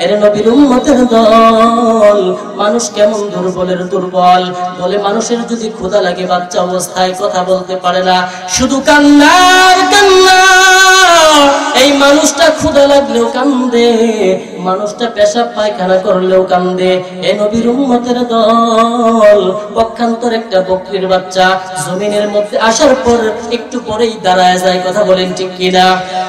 এর নবীর উম্মতের দল মানুষ কেমন দুর্বলের দুর্বল বলে মানুষের যদি ক্ষুধা লাগে বাচ্চা অবস্থায় কথা বলতে পারে না শুধু কান্নার কান্না এই মানুষটা ক্ষুধা লাগলেও কান্দে মানুষটা পেশাব পায়খানা করলেও কান্দে এই নবীর উম্মতের দল পক্ষান্তর একটা বকরির বাচ্চা জমিনের মধ্যে আসার পর একটু পরেই দাঁড়ায় যায় কথা বলেন ঠিক কিনা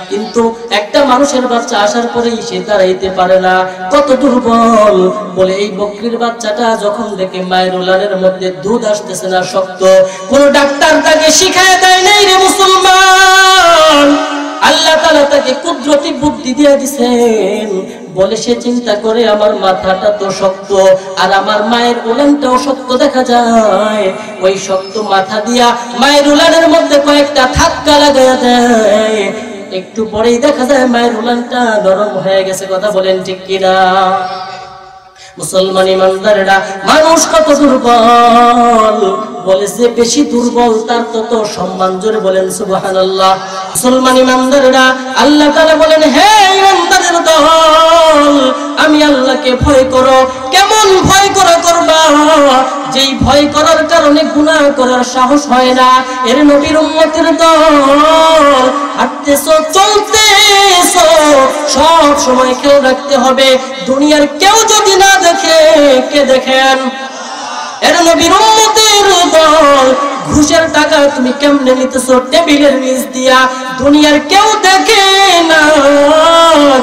কিন্তু একটা মানুষের বাচ্চা আসার পরেই সে দাঁড়াইতে পারে না কত দুর্বল বলে এই বকরির বাচ্চাটা যখন দেখে মায়ের উলানের মধ্যে দুধ আসতেছে না শক্ত কোন ডাক্তার তাকে শিখায় দেয় নাই রে মুসলমান আল্লাহ তাআলা তাকে কুদরতি বুদ্ধি দিয়ে দিয়েছেন বলে সে চিন্তা করে আমার মাথাটা তো শক্ত আর আমার মায়ের উলানটাও শক্ত দেখা যায় ওই শক্ত মাথা দিয়া মায়ের উলানের মধ্যে কয়েকটা ধাক্কা লাগায়া দেয় একটু পরেই দেখা যায় মায়ের উলানটা নরম হয়ে গেছে কথা বলেন ঠিক কিনা মুসলমান ইমানদারেরা মানুষ কত দুর্বল বলে যে বেশি দুর্বল তার তত সম্মান জোরে বলেন সুবহানাল্লাহ মুসলমান ইমানদারেরা আল্লাহ তাআলা বলেন হে ইমানদারের দল আমি আল্লাহকে ভয় করো কেমন ভয় করবা যেই ভয় করার কারণে গুনাহ করার সাহস হয় না এর নবীর উম্মতের দল হাঁটতেছো চলতেছো সব সময় খেয়াল রাখতে হবে দুনিয়ার কেউ যদি না দেখে কে দেখেন এর নবীর উম্মতের দল ঘুষের টাকা তুমি কেমনে নিতেছো টেবিলের নিচ দিয়া দুনিয়ার কেউ দেখে না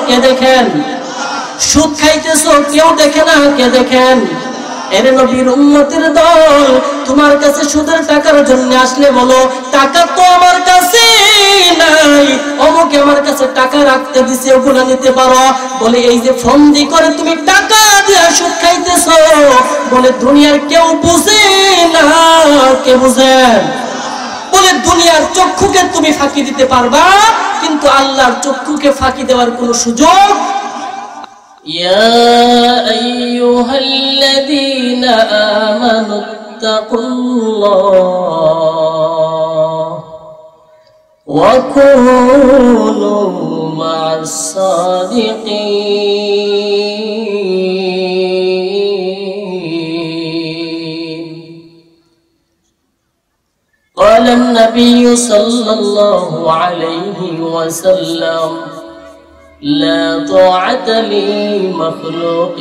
কে দেখেন সুদ খাইতেছো কেউ দেখে না কে দেখেন এর নবীর উম্মতের দল তোমার কাছে সুদের টাকার জন্য আসলে বলো টাকা তো আমার কাছে নাই অমুক আমার কাছে টাকা রাখতে দিছে ওগুলা নিতে পারো বলে এই যে ফন্দি করে তুমি টাকা দিয়ে সুদ খাইতেছো বলে দুনিয়ার কেউ বুঝে না কে বুঝেন বলে দুনিয়ার চক্ষুকে তুমি ফাঁকি দিতে পারবা কিন্তু আল্লাহর চক্ষুকে ফাঁকি দেওয়ার কোনো সুযোগ يا أيها الذين آمنوا اتقوا الله وكونوا مع الصادقين قال النبي صلى الله عليه وسلم لا طاعة لمخلوق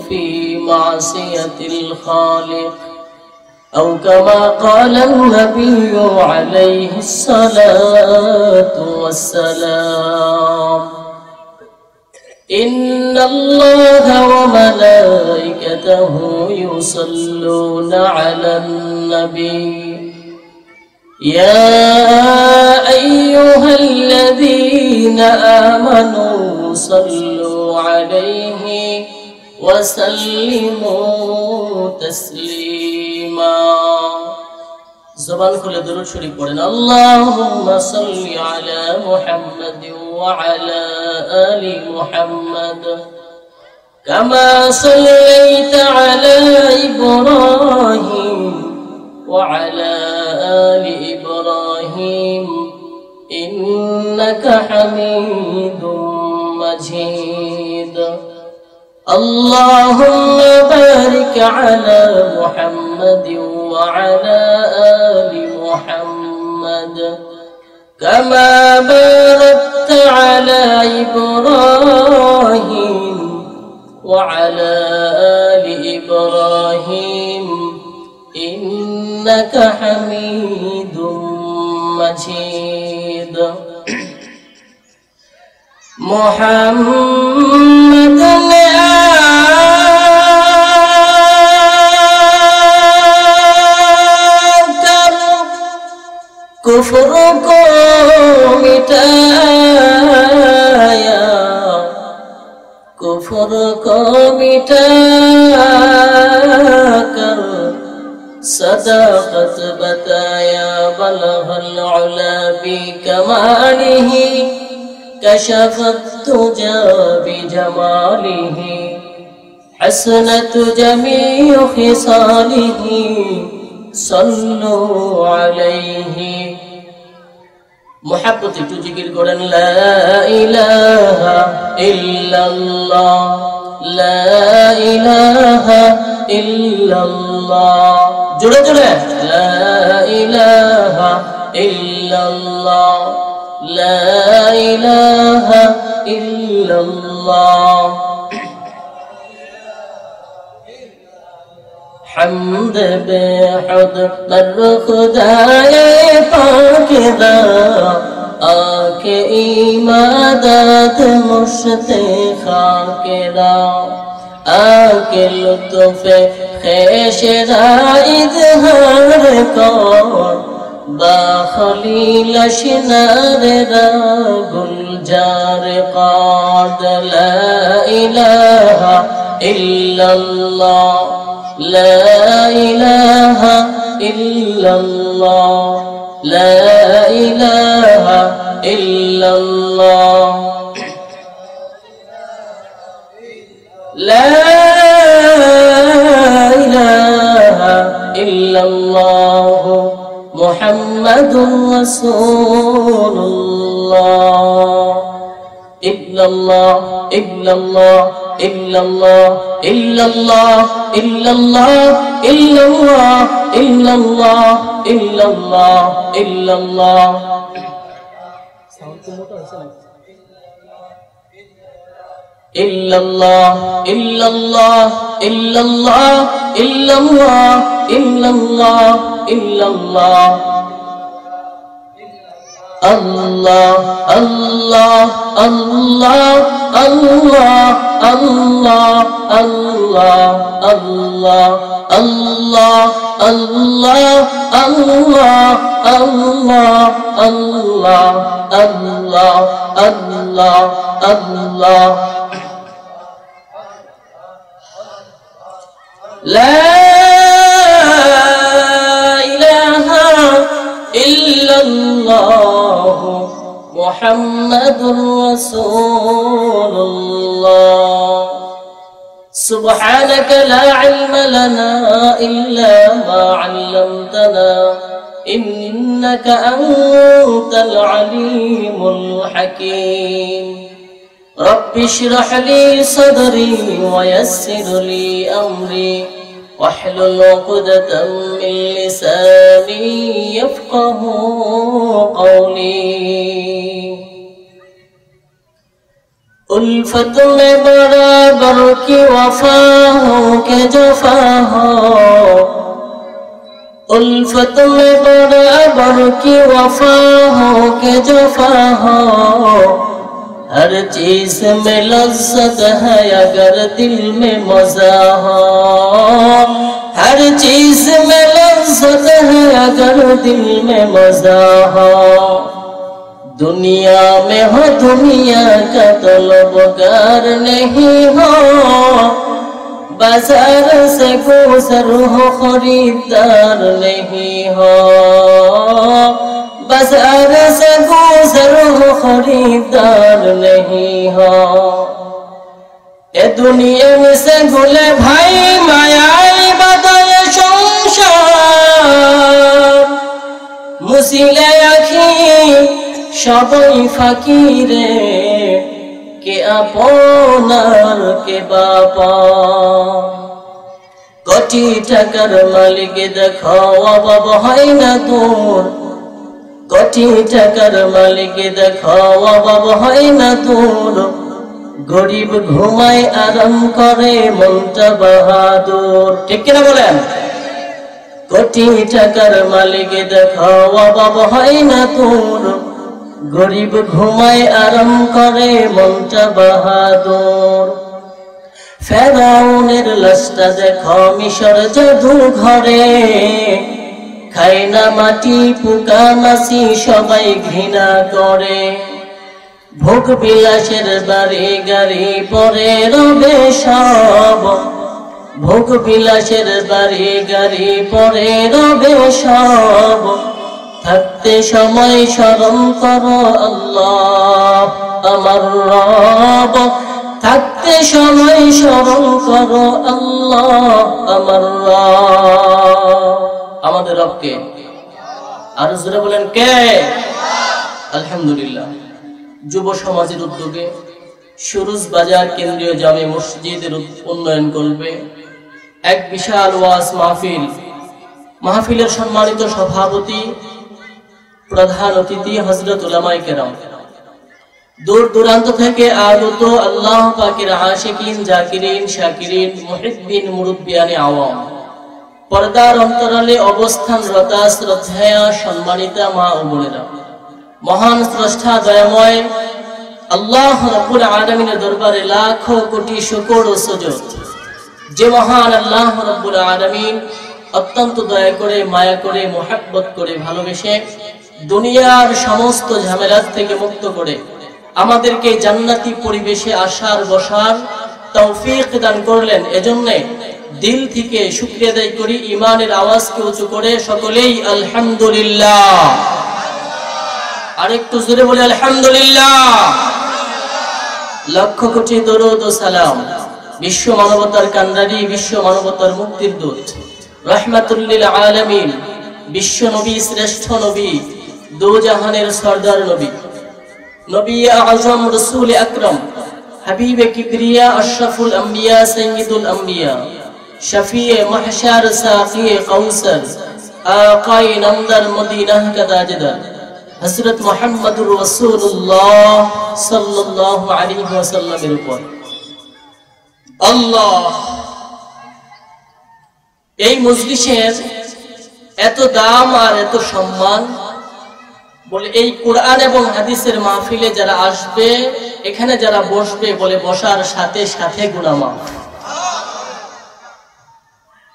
في معصية الخالق أو كما قال النبي عليه الصلاة والسلام إن الله وملائكته يصلون على النبي يا أيها الذين آمنوا صلوا عليه وسلموا تسليما زبان كل درود شريف قرن اللهم صل على محمد وعلى آل محمد كما صليت على إبراهيم وعلى آل إبراهيم إنك حميد مجيد اللهم بارك على محمد وعلى آل محمد كما باركت على إبراهيم وعلى آل إبراهيم إنك حميد مجيد محمد آकर कुफ्र को मिटाया कुफ्र को मिटाकर सदाकत बताया बलग العلا بكماله كشفت الدجى بجماله حسنت جميع خصاله صلوا عليه محبت একটু জিকির করেন লা ইলাহা ইল্লাল্লাহ لا إله إلا الله জোরে জোরে لا إله إلا الله لا إله إلا الله حمد بحد بر خدائے پاک دا آکے ایمادات مشت خاک دا آکے لطف خیش را اظہار کون با خلیل شنار را گلجار قاد لا الہ الا اللہ لا إله إلا الله لا إله إلا الله لا إله إلا الله محمد رسول الله إلا الله إلا الله إلا الله إلا الله إلا الله إلا الله إلا الله إلا الله إلا الله إلا الله إلا الله إلا الله إلا الله إلا الله إلا الله الله الله الله الله الله الله الله الله الله الله الله الله الله الله الله لا إله إلا الله محمد رسول الله سبحانك لا علم لنا إلا ما علمتنا إنك أنت العليم الحكيم رب اشرح لي صدري ويسر لي أمري واحلل عقدة من لساني يفقه قولي उल्फत में बराबर की वफा हो के जफा हो उल्फत में बराबर की वफा हो के जफा हो हर चीज में लज्जत है अगर दिल में मजा हो हर चीज में लज्जत है अगर दिल में मजा हो दुनिया में हो दुनिया का तलबगार नहीं हो बाजार से गुजर हो खरीदार नहीं हो बाजार से गुजर हो खरीदार नहीं हो ए दुनिया में से गुले भाई मायाई बदल संसार मुसिले आखी সবাই ফাকিরে কে আপনার কে বাবা কোটি টাকার মালিক দেখো অভাব হয় না তোর কোটি টাকার মালিক দেখো অভাব হয় না তোর গরিব ঘুমায় আরাম করে মনটা বাহাদুর ঠিক কিনা বলেন কোটি টাকার মালিক দেখো অভাব হয় না তোর গরিব ঘুমায় আরাম করে মনটা বাহাদুর ফেরাউনের লাশটা দেখো মিশর জাদু ঘরে খায় না মাটি পোকা মাছি সবাই ঘৃণা করে ভোগ বিলাসের বাড়ি গাড়ি পরে রবে সব ভোগ বিলাসের বাড়ি গাড়ি পরে রবে সব থাকতে সময় স্মরণ করো আল্লাহ আমার রব থাকতে সময় স্মরণ করো আল্লাহ আমার রব আমাদের রবকে আর জোরে বলেন কে আলহামদুলিল্লাহ যুব সমাজের উদ্যোগে সুরুজ বাজার কেন্দ্রীয় জামে মসজিদের উন্নয়ন করবে এক বিশাল ওয়াজ মাহফিলের সম্মানিত সভাপতি প্রধান অতিথি হযরত উলামায়ে কেরাম, দূর দূরান্ত থেকে আগত আল্লাহ পাকের আশিকিন, জাকিরিন, শাকিরিন, মুহিব্বিন, মুরব্বিয়ানে আওয়াম, পর্দার অন্তরালে অবস্থানরত শ্রদ্ধেয়া সম্মানিতা মা ও বোনেরা, মহান স্রষ্টা দয়াময় আল্লাহ রাব্বুল আলামিনের দরবারে লাখো কোটি শুকর ও সুজুদ, যে মহান আল্লাহ রাব্বুল আলামিন অত্যন্ত দয়া করে, মায়া করে, মোহাব্বত করে, ভালোবেসে দুনিয়ার সমস্ত ঝামেলা থেকে মুক্ত করে আমাদেরকে জান্নাতি পরিবেশে আসার বসার তৌফিক দান করলেন। এজন্য দিল থেকে শুকরিয়া আদায় করি, ঈমানের আওয়াজকে উঁচু করে সকলেই আলহামদুলিল্লাহ। আরেকটু জোরে বলি আলহামদুলিল্লাহ। লক্ষ কোটি দরুদ ও সালাম বিশ্ব মানবতার কান্ডারি, বিশ্ব মানবতার মুক্তির দূত, রাহমাতুল লিল আলামিন, বিশ্ব নবী, শ্রেষ্ঠ নবী, দো জাহানের সরদার নবী, নবী আযম, রাসূল আকরাম, হাবিবে কিবরিয়া, আশরাফুল আম্বিয়া, সাইয়্যিদুল আম্বিয়া, শফিয়ে মাহশার, সাকিয়ে কাউসার, আকায়ে নামদার, মদিনা কা তাজদার, হযরত মুহাম্মদুর রাসূলুল্লাহ সাল্লাল্লাহু আলাইহি ওয়াসাল্লামের উপর আল্লাহ। এই মজলিসের এত দাম আর এত সম্মান, বলে এই কোরআন এবং হাদিসের মাহফিলে যারা আসবে, এখানে যারা বসবে, বলে বসার সাথে সাথে গুনাহ মাফ।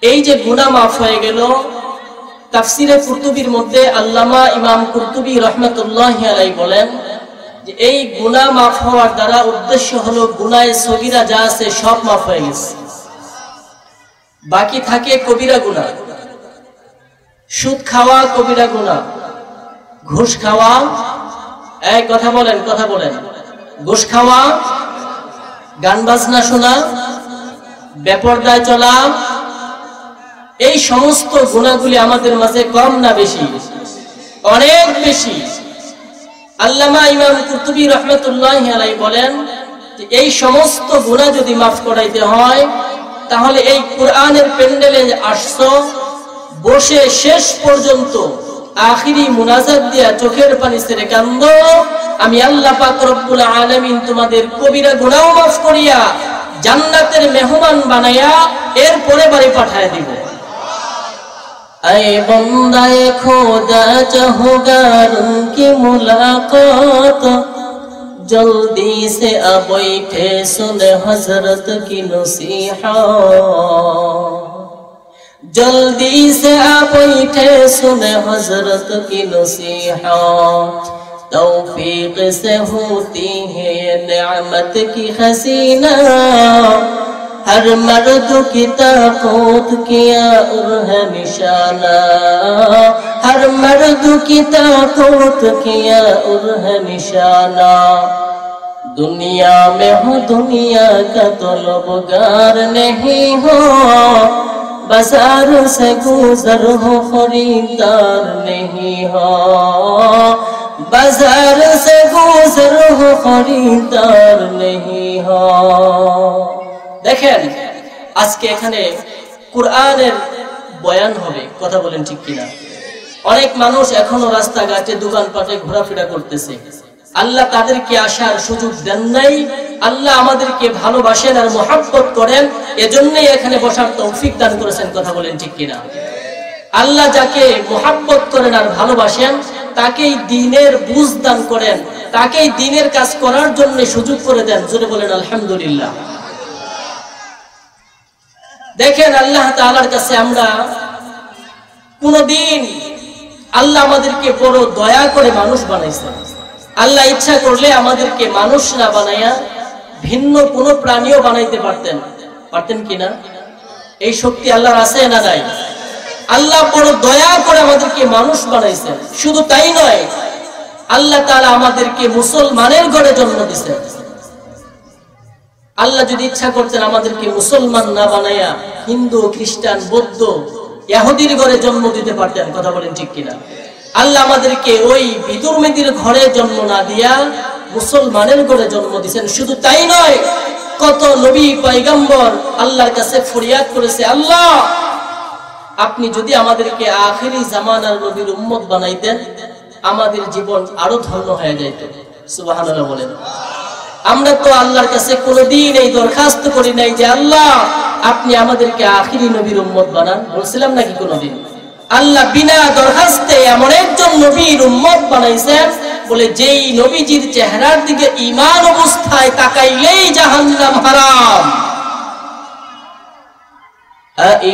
এই যে গুনাহ মাফ হয়ে গেল, তাফসিরে কুরতুবির মধ্যে আল্লামা ইমাম কুরতুবী রাহমাতুল্লাহি আলাইহি বলেন যে এই গুনাহ মাফ হওয়ার দ্বারা উদ্দেশ্য হলো গুনাহে সগীরা যা আছে সব মাফ হয়ে গেছে, বাকি থাকে কবিরা গুনাহ। সুদ খাওয়া কবিরা গুনাহ, ঘুষ খাওয়া, এই কথা বলেন, ঘুষ খাওয়া, গান বাজনা শোনা, বেপরদায় চলা, এই সমস্ত গুনাহগুলি আমাদের মাঝে কম না বেশি? অনেক বেশি। আল্লামা ইমাম কুরতুবী রাহমাতুল্লাহি আলাইহি বলেন যে এই সমস্ত গুনাহ যদি মাফ করাইতে হয়, তাহলে এই কোরআনের প্যান্ডেলে আসছো, বসে শেষ পর্যন্ত আখিরি মুনাজাত দিয়া চোখের পানি ছেড়ে কান্দো, আমি আল্লাহ পাক রব্বুল আলামিন তোমাদের কবিরা গুনাহ মাফ করিয়া জান্নাতের মেহমান বানাইয়া এরপরে বাড়ি পাঠায় দিব। ऐ बंदाए खुदा चाहूँगा उनकी मुलाकात, जल्दी से आ बैठे सुने हजरत की नसीहत, जल्दी से आ बैठे सुने हजरत की नसीहत, तौफीक से होती है नेमत की खजीना, हर मर्द की ताकत किया उर्ह निशाना, हर मर्द की ताकत किया उर्ह निशाना, दुनिया में हो दुनिया का तलबगार नहीं हो, बाजार से गुजर हो खरीदार नहीं हो, बाजार से गुजर हो खरीदार नहीं हो। দেখেন আজকে এখানে কোরআনের বয়ান হবে, কথা বলেন ঠিক কিনা? অনেক মানুষ এখনো রাস্তাঘাটে দোকানপাটে ঘোরাফেরা করতেছে, আল্লাহ তাদেরকে আসার সুযোগ দেন নাই। আল্লাহ আমাদেরকে ভালোবাসেন আর মহব্বত করেন, এজন্যই এখানে বসার তৌফিক দান করেছেন, কথা বলেন ঠিক কিনা? আল্লাহ যাকে মহব্বত করেন আর ভালোবাসেন তাকেই দ্বীনের বুঝ দান করেন, তাকেই দ্বীনের কাজ করার জন্য সুযোগ করে দেন। জোরে বলেন আলহামদুলিল্লাহ। দেখেন আল্লাহ তাআলার কাছে আমরা কোনদিন, আল্লাহ আমাদেরকে বড় দয়া করে মানুষ বানাইছেন। আল্লাহ ইচ্ছা করলে আমাদেরকে মানুষ না বানাইয়া ভিন্ন কোন প্রাণীও বানাইতে পারতেন কিনা? এই শক্তি আল্লাহর আছে না নাই? আল্লাহ বড় দয়া করে আমাদেরকে মানুষ বানাইছেন। শুধু তাই নয়, আল্লাহ তাআলা আমাদেরকে মুসলমানের ঘরে জন্ম দিয়েছেন। আল্লাহ যদি ইচ্ছা করতেন আমাদেরকে মুসলমান না বানাইয়া হিন্দু, খ্রিস্টান, বৌদ্ধ, ইহুদির ঘরে জন্ম দিতে পারতেন, কথা বলেন ঠিক কিনা? আল্লাহ আমাদেরকে ওই বিদুরমেদির ঘরে জন্ম না দিয়া মুসলমানের ঘরে জন্ম দিয়েছেন। শুধু তাই নয়, কত নবী পয়গম্বর আল্লাহর কাছে ফরিয়াদ করেছে, আল্লাহ আপনি যদি আমাদেরকে আখিরি জামানার নবীর উম্মত বানাইতেন আমাদের জীবন আরো ধন্য হয়ে যেত। সুবহানাল্লাহ বলেন। আমরা তো আল্লাহর কাছে কোনোদিন এই দরখাস্ত করি নাই যে আল্লাহ আপনি আমাদেরকে আখিরি নবীর উম্মত বানান, বলছিলাম নাকি কোনোদিন? আল্লাহ বিনা দরখাস্তে এমন একজন নবীর উম্মত বানাইছেন, বলে যেই নবীজির চেহারার দিকে ঈমান অবস্থায় তাকাইলেই জাহান্নাম হারাম।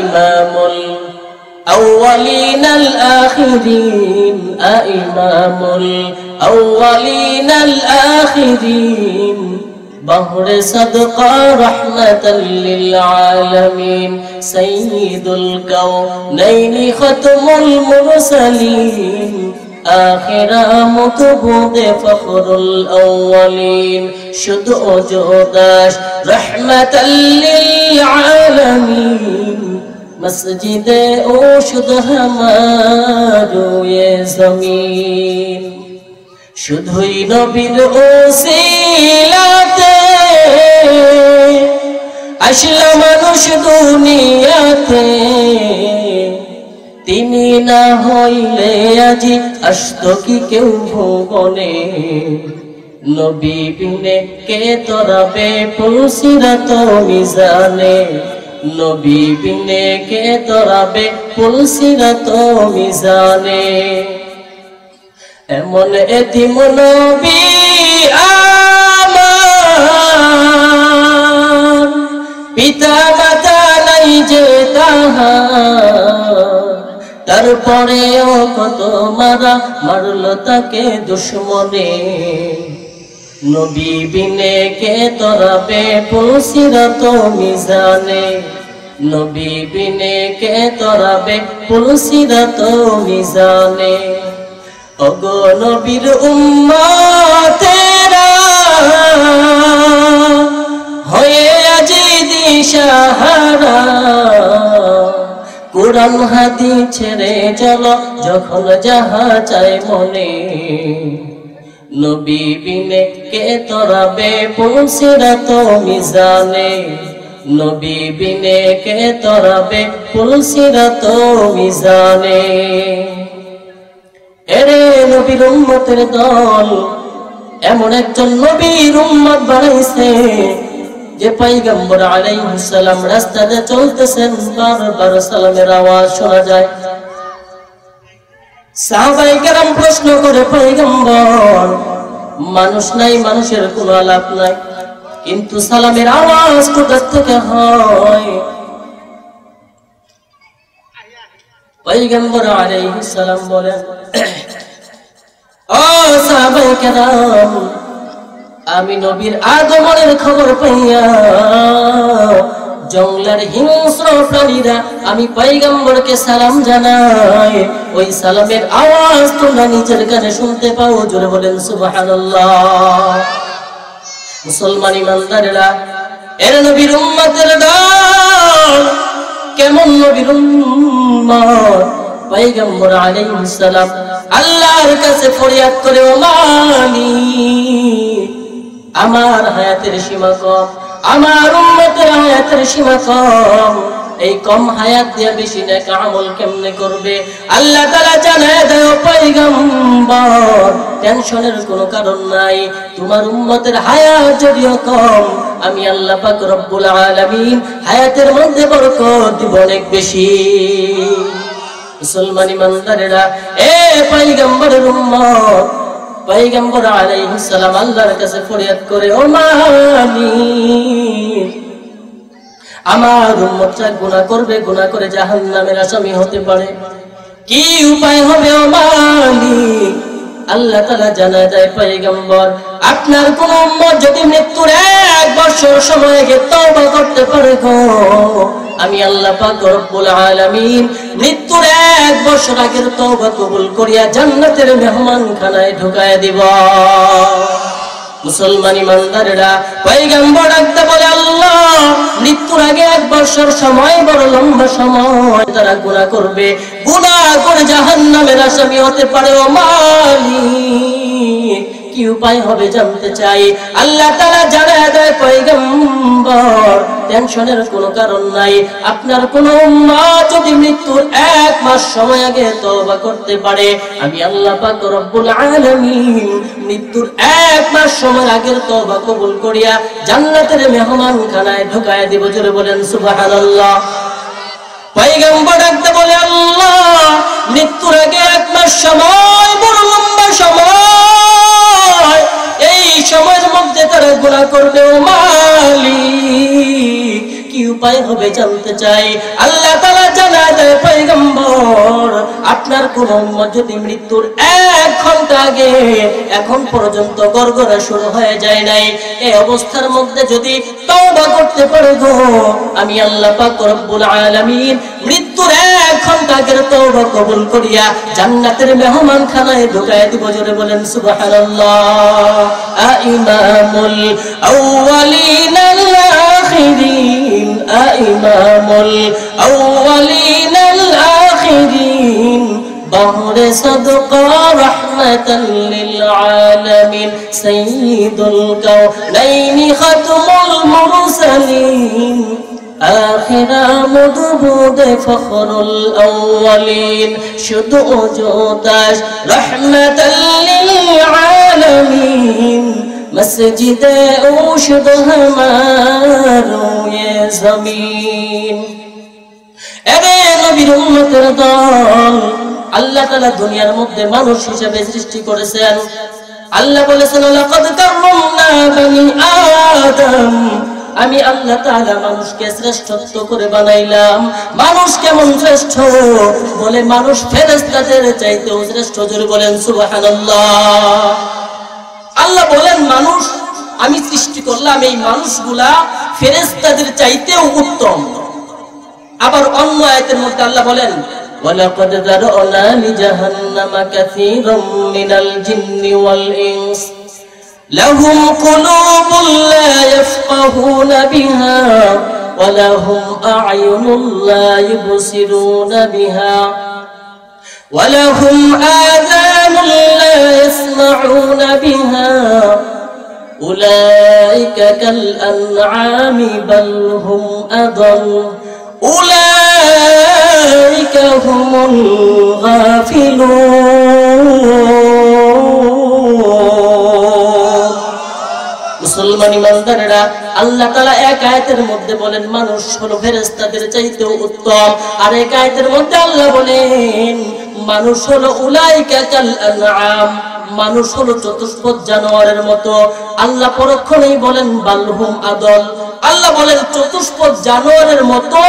ইমামুল আউয়ালিন আল আখিরিন, ইমামুল আউয়ালিন আল আখিরিন, বহরে সাদকা রাহমাতাল লিল আলামিন, সাইয়্যিদুল কাউনাইনি খাতমুল মুরসালিন, আখিরা মুতবুদে ফখরুল আউয়ালিন, শুধু ওজদাস রাহমাতাল লিল আলামিন, মসজিদে ও শুধু হামারো এ জমিন। শুধুই নবীর ওসিলাতে আসলো মানুষ দুনিয়াতে, তিনি না হইলে আজি আসতো কি কেউ ভুবনে, নবী বিনে কে তরাবে পুলসিরাত মিজানে, নবী বিনে কে তরাবে পুলসিরাত মিজানে। এমন এতিম নবী আমার, পিতা মাতা নাই যে তাহার, তারপরেও কত মারা মারলো তাকে দুশমনে, নবী বিনে কে তরাবে পুলসিরাত মিজানে, নবী বিনে কে তরাবে পুলসিরাত মিজানে। ওগো নবীর উম্মতেরা হয়ে আজি দিশাহারা, কুরআন হাদিস ছেড়ে চলো যখন যাহা চাই মনে, নবী বিনে কে তরাবে পুলসিরাত মিজানে, নবী বিনে কে তরাবে পুলসিরাত মিজানে। এরে নবীর উম্মতের দল, এমন একজন নবীর উম্মত বানাইছে যে পয়গম্বর আলাইহিস সালাম রাস্তাতে চলতেছেন, বারবার সালামের আওয়াজ শোনা যায়। সাহাবায়ে কেরাম প্রশ্ন করে, পয়গম্বর মানুষ নাই, মানুষের কোনো আলাপ নাই, কিন্তু সালামের আওয়াজ কোথা থেকে হয়? পয়গম্বর আলাইহিস সালাম বলেন, ও সাহাবায়ে কেরাম, আমি নবীর আগমনের খবর পাইয়া জঙ্গলের হিংস্র প্রাণীরা আমি পয়গম্বরকে সালাম জানাই, ওই সালামের আওয়াজ তোমরা নিজের কানে শুনতে পাও। জোরে বলেন সুবহানাল্লাহ। মুসলমান ইমানদারেরা, এর নবীর উম্মতের দল, কেমন নবীর উম্মত? পয়গম্বর আলাইহিস সালাম আল্লাহর কাছে ফরিয়াদ করে, ও মালিক আমার হায়াতের সীমা কম, আমার উম্মতের হায়াতের সীমা কম, এই কম হায়াত দিয়ে বেশি নেক আমল কেমনে করবে? আল্লাহ তাআলা জানায় দেয়, পয়গম্বর টেনশনের কোনো কারণ নাই, তোমার উম্মতের হায়াত যদিও কম, আমি আল্লাহ পাক রব্বুল আলামিন হায়াতের মধ্যে বরকত দিব অনেক বেশি। মুসলমান ইমানদারেরা, এ পয়গম্বরের উম্মত, পয়গম্বর আলাইহিস সালাম আল্লাহর কাছে ফরিয়াদ করে, ও মালিক আমার উম্মতরা গুনাহ করবে, গুনাহ করে জাহান্নামের আসামি হতে পারে, কি উপায় হবে ও মালিক? আল্লাহ তাআলা জানায় দেয়, পয়গম্বর আপনার কোন উম্মত যদি মৃত্যুর 1 বছর সময় আগে তওবা করতে পারে গো, আমি আল্লাহ পাক রব্বুল আলামিন মৃত্যুর 1 বছর আগের তওবা কবুল করিয়া জান্নাতের মেহমানখানায় ঢুকায় দিব। মুসলমান ইমানদারেরা, পয়গম্বর ডাকতে বলে, আল্লাহ মৃত্যুর আগে 1 বছর সময় বড় লম্বা সময়, তারা গুনাহ করবে, গুনাহ করে জাহান্নামের আসামি হতে পারে। ও মালিক কি উপায় হবে জানতে চাই। আল্লাহ তাআলা জানায় দেয় পয়গম্বর টেনশনের কোনো কারণ নাই। আপনার কোন উম্মত যদি মৃত্যুর 1 মাস সময় আগে তওবা করতে পারে, আমি আল্লাহ পাক রব্বুল আলামিন মৃত্যুর 1 মাস সময় আগের তওবা কবুল করিয়া জান্নাতের মেহমানখানায় ঢুকায় দিব। জোরে বলেন সুবহানাল্লাহ। পয়গম্বর ডাকতে বলে, আল্লাহ মৃত্যুর আগে 1 মাস সময়, বড় লম্বা সময়, এই সময়ের মধ্যে তারা গুনাহ করবে। ও মালিক কি উপায় হবে জানতে চাই। আল্লাহ তাআলা জানায় দেয় পয়গম্বর আপনার কোন উম্মত যদি মৃত্যুর 1 ঘন্টা আগে এখন পর্যন্ত গড়গড়া শুরু হয়ে যায় নাই, এই অবস্থার মধ্যে যদি তওবা করতে পারে গো, আমি আল্লাহ পাক রব্বুল আলামিন মৃত্যুর 1 ঘন্টা আগের তওবা কবুল করিয়া জান্নাতের মেহমানখানায় ঢুকায় দিব। জোরে বলেন সুবহানাল্লাহ। ইমামুল আউয়ালিন আল আখিরিন, ইমামুল আউয়ালিন আল আখিরিন, বহরে সদকা রহমাতাল লিল আলামিন, সাইয়্যিদুল কাউনাইনি খাতমুল মুরসালিন, আখিরা মুদবুদ ফখরুল আউয়ালিন, শুধু ওজুদাস রহমাতাল লিল আলামিন, মসজিদে উশুদ হামারো ये জমিন। এরে নবীর উম্মতের দল, আল্লাহ তাআলা দুনিয়ার মধ্যে মানুষ হিসেবে সৃষ্টি করেছেন। আল্লাহ বলেছেন লাকাদ কাররামনা বনি আদম, আমি আল্লাহ তাআলা মানুষকে শ্রেষ্ঠত্ব করে বানাইলাম। মানুষ কেমন শ্রেষ্ঠ? বলে মানুষ ফেরেশতাদের চাইতেও শ্রেষ্ঠ। জোরে বলেন সুবহানাল্লাহ। আল্লাহ বলেন মানুষ আমি সৃষ্টি করলাম, এই মানুষগুলা ফেরেশতাদের চাইতেও উত্তম। আবার অন্য আয়াতের মধ্যে আল্লাহ বলেন ওয়ালাকাদ যারআনা লিজাহান্নামা কাসীরাম মিনাল জিন্নি ওয়াল ইনস লাহুম কুলুবুন লা ইয়াফকাহুনা বিহা ওয়া লাহুম আ'য়ুনুন লা ইবসিরুনা বিহা ওয়া লাহুম আযানুন লা ইয়াসমাউনা বিহা উলাইকা কাল আনআমি বাল হুম আদাল উলাইকা হুমুল গাফিলুন। মুসলমান ইমানদারেরা, আল্লাহ তাআলা এক আয়াতের মধ্যে বলেন মানুষ হলো ফেরেশতাদের চাইতেও উত্তম, আর এক আয়াতের মধ্যে আল্লাহ বলেন মানুষ হলো উলাইকা কাল আনআম, মানুষ হলো চতুষ্পদ জানোয়ারের মতো। আল্লাহ পরক্ষণেই বলেন বালহুম আদল, আল্লাহ বলেন চতুষ্পদ জানোয়ারের মতো,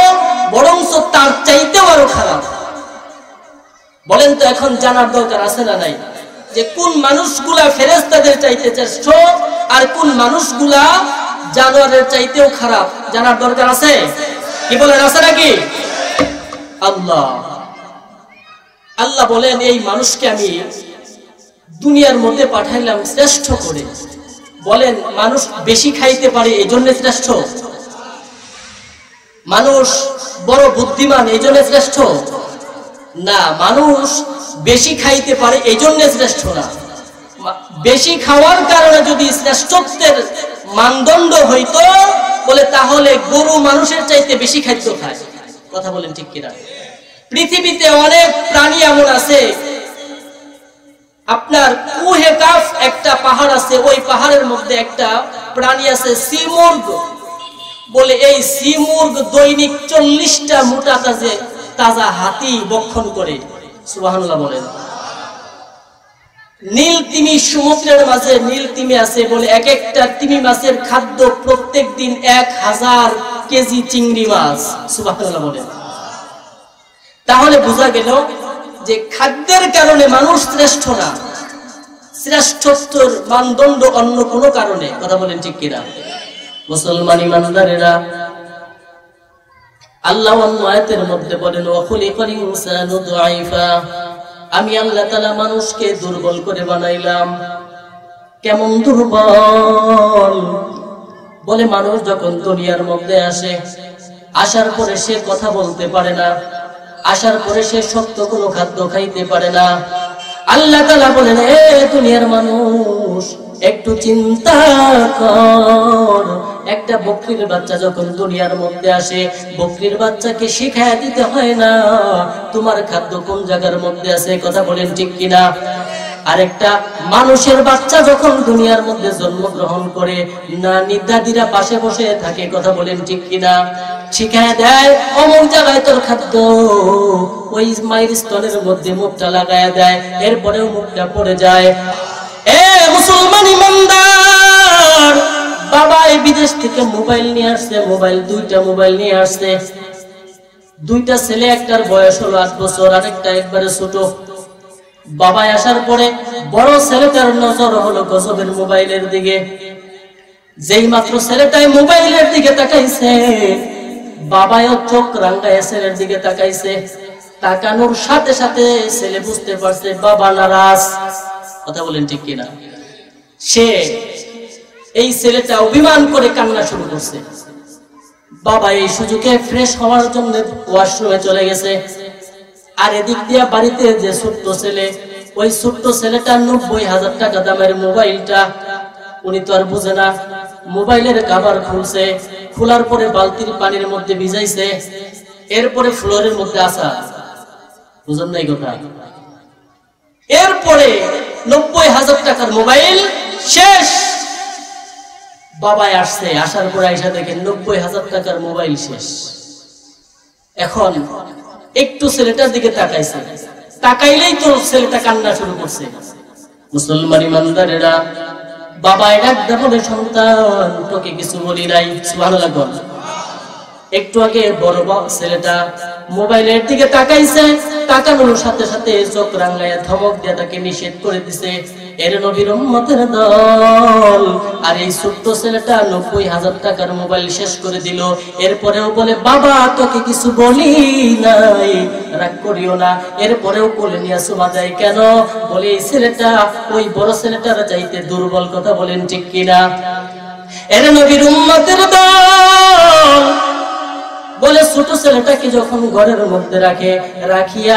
বরঞ্চ তার চাইতেও আরো খারাপ। বলেন তো এখন জানার দরকার আছে না নাই যে কোন মানুষগুলা ফেরেশতাদের চাইতে শ্রেষ্ঠ আর কোন মানুষগুলা জানোয়ারের চাইতেও খারাপ? জানার দরকার আছে কি বলেন, আছে নাকি? আল্লাহ বলেন এই মানুষকে আমি দুনিয়ার মধ্যে পাঠাইলাম শ্রেষ্ঠ করে। বলেন মানুষ বেশি খাইতে পারে এই জন্য শ্রেষ্ঠ? মানুষ বড় বুদ্ধিমান এই জন্য শ্রেষ্ঠ না, মানুষ বেশি খাইতে পারে এই জন্য শ্রেষ্ঠ না। বেশি খাওয়ার কারণে যদি শ্রেষ্ঠত্বের মানদণ্ড হইতো বলে তাহলে গরু মানুষের চাইতে বেশি খাদ্য খায়। কথা বলেন ঠিক কিনা? পৃথিবীতে অনেক প্রাণী এমন আছে, আপনার কুহে কাফ একটা পাহাড় আছে, ওই পাহাড়ের মধ্যে একটা প্রাণী আছে সিমুর্গ বলে, এই সিমুর্গ দৈনিক 40টা মোটা তাজা হাতি ভক্ষণ করে। সুবহানাল্লাহ বলেন। নীল তিমি সমুদ্রের মাঝে নীল তিমি আছে বলে এক একটা তিমি মাছের খাদ্য প্রত্যেক দিন 1000 কেজি চিংড়ি মাছ। সুবহানাল্লাহ বলেন। তাহলে বোঝা গেল যে খাদ্যের কারণে মানুষ শ্রেষ্ঠ না, শ্রেষ্ঠত্বের মানদণ্ড অন্য কোনো কারণে। কথা বলেন ঠিক কিনা? মুসলমান ইমানদারেরা, আল্লাহ অন্য আয়াতের মধ্যে বলেন ওয়া খুলিকাল ইনসানু দাঈফা, আমি আল্লাহ তাআলা মানুষকে দুর্বল করে বানাইলাম। কেমন দুর্বল? বলে মানুষ যখন দুনিয়ার মধ্যে আসে, আসার পরে সে কথা বলতে পারে না, আসার পরে সে শক্ত কোনো খাদ্য খাইতে পারে না। আল্লাহ তাআলা বলেন এ দুনিয়ার মানুষ, মানুষ একটু চিন্তা কর, একটা বকরির বাচ্চা যখন দুনিয়ার মধ্যে আসে, বকরির বাচ্চাকে শিখায়া দিতে হয় না তোমার খাদ্য কোন জায়গার মধ্যে আছে, কথা বলেন ঠিক কিনা? আরেকটা মানুষের বাচ্চা যখন দুনিয়ার মধ্যে জন্মগ্রহণ করে, নানি দাদিরা পাশে বসে থাকে, কথা বলেন ঠিক কিনা? শিখায় দেয় অমুক জায়গায় তোর খাদ্য, ওই মায়ের স্তনের মধ্যে মুখটা লাগায় দেয়, এরপরেও মুখটা পড়ে যায়। এ মুসলমান ইমানদার, বাবা এই বিদেশ থেকে মোবাইল নিয়ে আসছে, দুইটা মোবাইল নিয়ে আসছে, দুইটা ছেলে, একটার বয়স হলো 8 বছর, আরেকটা একবারে ছোট। বাবাই আসার পরে বড় ছেলেটার নজর হলো গজবের মোবাইলের দিকে। যেই মাত্র ছেলেটাই মোবাইলের দিকে তাকাইছে, বাবাও চোখ রাঙ্গায় ছেলের দিকে তাকাইছে। তাকানোর সাথে সাথে ছেলে বুঝতে পারছে বাবা নারাজ, কথা বলেন ঠিক কিনা? এই ছেলেটা অভিমান করে কান্না শুরু করছে। বাবা এই সুযোগে ফ্রেশ হওয়ার জন্য ওয়াশরুমে চলে গেছে। আর এদিক দিয়া বাড়িতে যে ছোট্ট ছেলে, ওই ছোট্ট ছেলেটা 90,000 টাকা দামের মোবাইলটা, উনি তো আর বুঝে না, মোবাইলের কভার খুলছে, খোলার পরে বালতির পানির মধ্যে ভিজাইছে, এরপরে ফ্লোরের মধ্যে আসা, বুঝেন নাই কথা? এরপরে 90,000 টাকার মোবাইল শেষ। বাবাই আসছে, আসার পরে আইসা দেখে 90,000 টাকার মোবাইল শেষ। এখন একটু ছেলেটার দিকে তাকাইছে, তাকাইলেই তো ছেলেটা কান্না শুরু করছে। মুসলমান ইমানদারেরা, বাবা ডাকতে বলে সন্তান তোকে কিছু বলি নাই, সুবহানাল্লাহ। একটু আগে বড় ছেলেটা মোবাইলের দিকে তাকাইছে, তাকানোর সাথে সাথে চোখ রাঙাইয়া ধমক দিয়ে তাকে নিষেধ করে দিছে। এর নবীর উম্মতের দল, আর এই ছোট্ট ছেলেটা 90,000 টাকার মোবাইল শেষ করে দিল। এরপরেও বলে বাবা তোকে কিছু বলি নাই, রাগ করিও না। এরপরেও কোলে নিয়ে শোভা যায় কেন? বলে এই ছেলেটা ওই বড় ছেলেটার চাইতে দুর্বল, কথা বলেন ঠিক কিনা? এর নবীর উম্মতের দল বলে ছোট ছেলেটাকে যখন ঘরের মধ্যে রাখিয়া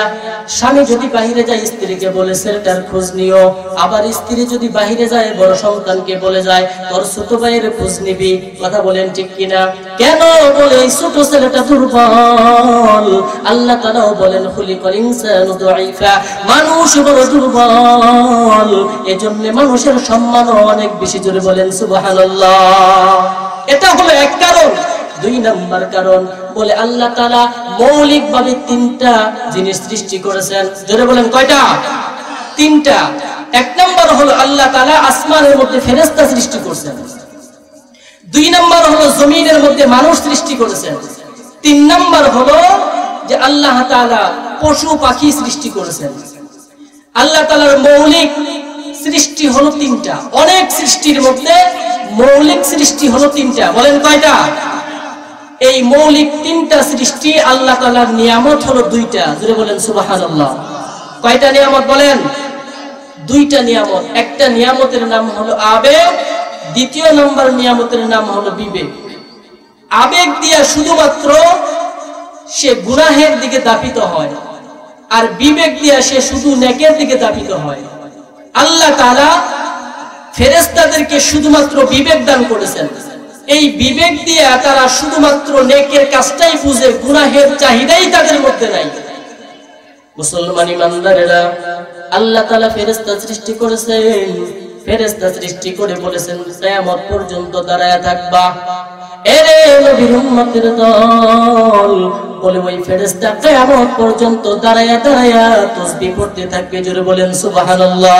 স্বামী যদি বাহিরে যায়, স্ত্রীকে বলে ছেলেটার খোঁজ নিও। আবার স্ত্রী যদি বাহিরে যায়, বড় সন্তানকে বলে যায় তোর ছোট ভাইয়ের খোঁজ নিবি, কথা বলেন ঠিক কিনা? কেন? বলে এই ছোট ছেলেটা দুর্বল। আল্লাহ তাআলাও বলেন খুলিকাল ইনসানু দাঈফা, মানুষ বড় দুর্বল, এজন্য মানুষের সম্মানও অনেক বেশি। জোরে বলেন সুবহানাল্লাহ। এটা হলো এক কারণ। 2 নাম্বার কারণ বলে আল্লাহ তাআলা মৌলিকভাবে 3টা জিনিস সৃষ্টি করেছেন। জোরে বলেন কয়টা? 3টা। 1 নাম্বার হলো আল্লাহ তাআলা আসমানের মধ্যে ফেরেশতা সৃষ্টি করেছেন। 2 নাম্বার হলো জমিনের মধ্যে মানুষ সৃষ্টি করেছেন। 3 নাম্বার হলো যে আল্লাহ তাআলা পশু পাখি সৃষ্টি করেছেন। আল্লাহ তাআলার মৌলিক সৃষ্টি হলো 3টা। অনেক সৃষ্টির মধ্যে মৌলিক সৃষ্টি হলো 3টা। বলেন কয়টা? এই মৌলিক 3টা সৃষ্টি আল্লাহ তাআলার নিয়ামত হলো 2টা। জোরে বলেন সুবহানাল্লাহ। কয়টা নিয়ামত বলেন? 2টা নিয়ামত। একটা নিয়ামতের নাম হলো আবেগ, দ্বিতীয় নম্বর নিয়ামতের নাম হলো বিবেক। আবেগ দিয়া শুধুমাত্র সে গুনাহের দিকে দাপিত হয়, আর বিবেক দিয়া সে শুধু নেকের দিকে দাপিত হয়। আল্লাহ তাআলা ফেরেশতাদেরকে শুধুমাত্র বিবেক দান করেছেন। এই বিবেক দিয়ে তারা শুধুমাত্র নেকের কাজটাই বুঝে, গুনাহের চাহিদাই তাদের মধ্যে নাই। মুসলমান ইমানদারেরা, আল্লাহ তাআলা ফেরেশতা সৃষ্টি করেছেন। ফেরেশতা সৃষ্টি করে বলেছেন কিয়ামত পর্যন্ত দাঁড়ায়া থাকবা। এরে নবীর উম্মতের দল, বলে ওই ফেরেশতা কিয়ামত পর্যন্ত দাঁড়ায়া দাঁড়ায়া তাসবিহ পড়তে থাকবে। জোরে বলেন সুবহানাল্লাহ।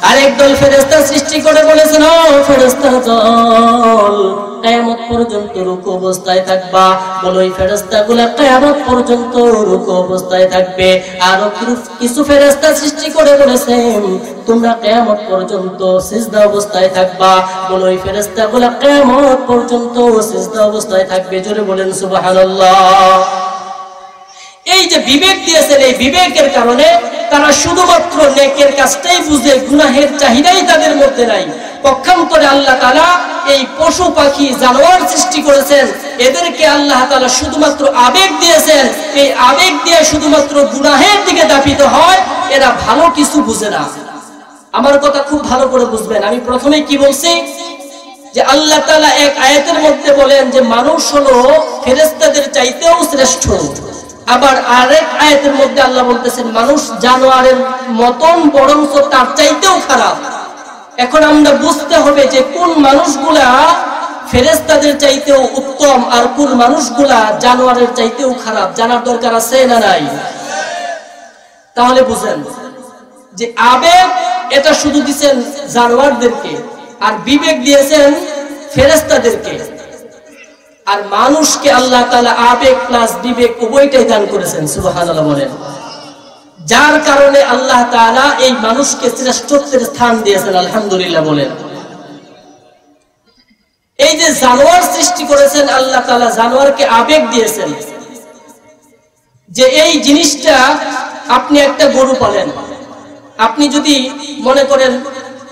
আরেক দল ফেরেশতা সৃষ্টি করে বলেছেন ও ফেরেশতার দল, কিয়ামত পর্যন্ত রুকু অবস্থায় থাকবা। বলে ওই ফেরেশতাগুলো কিয়ামত পর্যন্ত রুকু অবস্থায় থাকবে। আর কিছু ফেরেশতা সৃষ্টি করে বলেছেন তোমরা কিয়ামত পর্যন্ত সিজদা অবস্থায় থাকবা। বলে ওই ফেরেশতাগুলো কিয়ামত পর্যন্ত সিজদা অবস্থায় থাকবে। জোরে বলেন সুবহানাল্লাহ। এই যে বিবেক দিয়েছেন, এই বিবেকের কারণে তারা শুধুমাত্র নেকের কাজটাই বুঝে, গুনাহের চাহিদাই তাদের মধ্যে নাই। পক্ষান্তরে আল্লাহ তাআলা এই পশু পাখি জানোয়ার সৃষ্টি করেছেন, এদেরকে আল্লাহ তাআলা শুধুমাত্র আবেগ দিয়েছেন। এই আবেগ দিয়ে শুধুমাত্র গুনাহের দিকে দাপিত হয়, এরা ভালো কিছু বুঝে না। আমার কথা খুব ভালো করে বুঝবেন। আমি প্রথমে কি বলছি যে আল্লাহ তাআলা এক আয়াতের মধ্যে বলেন যে মানুষ হলো ফেরেশতাদের চাইতেও শ্রেষ্ঠ। আবার আরেক আয়াতের মধ্যে আল্লাহ বলতেছেন মানুষ জানোয়ারের মতন বরঞ্চ তার চাইতেও খারাপ। এখন আমরা বুঝতে হবে যে কোন মানুষগুলা ফেরেশতাদের চাইতেও উত্তম আর কোন মানুষগুলা জানোয়ারের চাইতেও খারাপ, জানার দরকার আছে না নাই? তাহলে বুঝেন যে আবেগ এটা শুধু দিয়েছেন জানোয়ারদেরকে, আর বিবেক দিয়েছেন ফেরেশতাদেরকে। আর মানুষকে আল্লাহ তাআলা আবেগ প্লাস বিবেক উভয়টাই দান করেছেন, সুবহানাল্লাহ বলেন। যার কারণে আল্লাহ তাআলা এই মানুষকে শ্রেষ্ঠত্বের স্থান দিয়েছেন, আলহামদুলিল্লাহ বলেন। এই যে জানোয়ার সৃষ্টি করেছেন আল্লাহ তাআলা, জানোয়ারকে আবেগ দিয়েছেন। যে এই জিনিসটা আপনি একটা গরু পালেন, আপনি যদি মনে করেন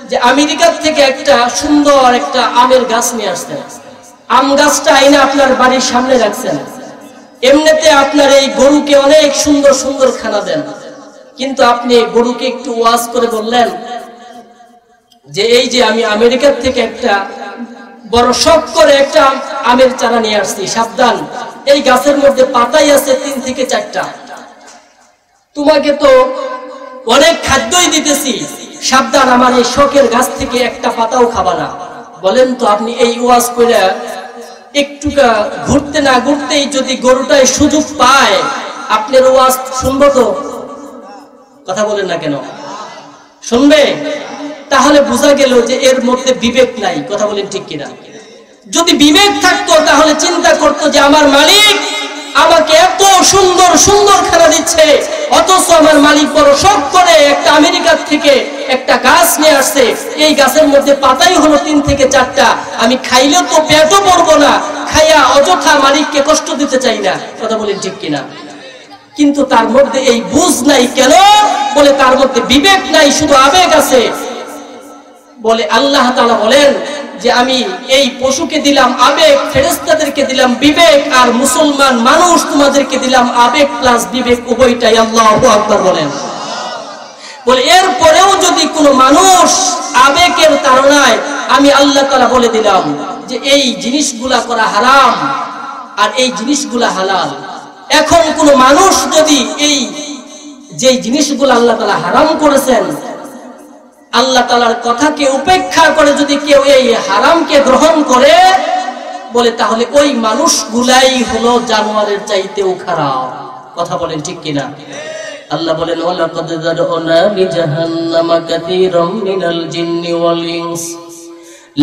যে আমেরিকা থেকে একটা সুন্দর একটা আমের গাছ নিয়ে আসছেন, আম গাছটা আইনা আপনার বাড়ির সামনে রাখছেন, এমনিতে আপনার এই গরুকে অনেক সুন্দর সুন্দর খানা দেন, কিন্তু আপনি গরুকে একটু ওয়াজ করে বললেন যে এই যে আমি আমেরিকা থেকে একটা বড় শখ করে একটা আমের চারা নিয়ে আসছি, সাবধান এই গাছের মধ্যে পাতাই আছে 3 থেকে 4টা, তোমাকে তো অনেক খাদ্যই দিতেছি, সাবধান আমার এই শখের গাছ থেকে একটা পাতাও খাবা না। বলেন তো আপনি এই ওয়াজ করে একটু ঘুরতে না ঘুরতেই যদি গরুটাই সুযোগ পায়, আপনার ওয়াজ শুনবো তো? কথা বলেন না কেন? শুনবে? তাহলে বোঝা গেল যে এর মধ্যে বিবেক নাই। কথা বলেন ঠিক কিনা? যদি বিবেক থাকতো তাহলে চিন্তা করতো যে আমার মালিক আমাকে এত সুন্দর সুন্দর খানা দিচ্ছে, অথচ আমার মালিক বড় শখ করে একটা আমেরিকা থেকে একটা গাছ নিয়ে আসছে, এই গাছের মধ্যে পাতাই হলো 3 থেকে 4টা, আমি খাইলে তো পেটও পড়বো না, খাইয়া অযথা মালিককে কষ্ট দিতে চাই না। কথা বলেন ঠিক কিনা? কিন্তু তার মধ্যে এই বুঝ নাই। কেন? বলে তার মধ্যে বিবেক নাই, শুধু আবেগ আছে। বলে আল্লাহ তাআলা বলেন যে আমি এই পশুকে দিলাম আবেগ, ফেরেশতাদেরকে দিলাম বিবেক, আর মুসলমান মানুষ তোমাদেরকে দিলাম আবেগ প্লাস বিবেক উভয়টাই। আল্লাহু আকবার বলেন। বলে এরপরেও যদি কোনো মানুষ আবেগের তাড়নায়, আমি আল্লাহ তাআলা বলে দিলাম যে এই জিনিসগুলা করা হারাম আর এই জিনিসগুলা হালাল। এখন কোন মানুষ যদি এই যে জিনিসগুলো আল্লাহ তাআলা হারাম করেছেন, আল্লাহ তাআলার কথাকে উপেক্ষা করে যদি কেউ এই হারামকে গ্রহণ করে, বলে তাহলে ওই মানুষগুলাই হলো জানোয়ারের চাইতেও খারাপ। কথা বলেন ঠিক কিনা? আল্লাহ বলেন ওয়ালাকাদ যারআনা লিজাহান্নামা কাসীরাম মিনাল জিন্নি ওয়াল ইনস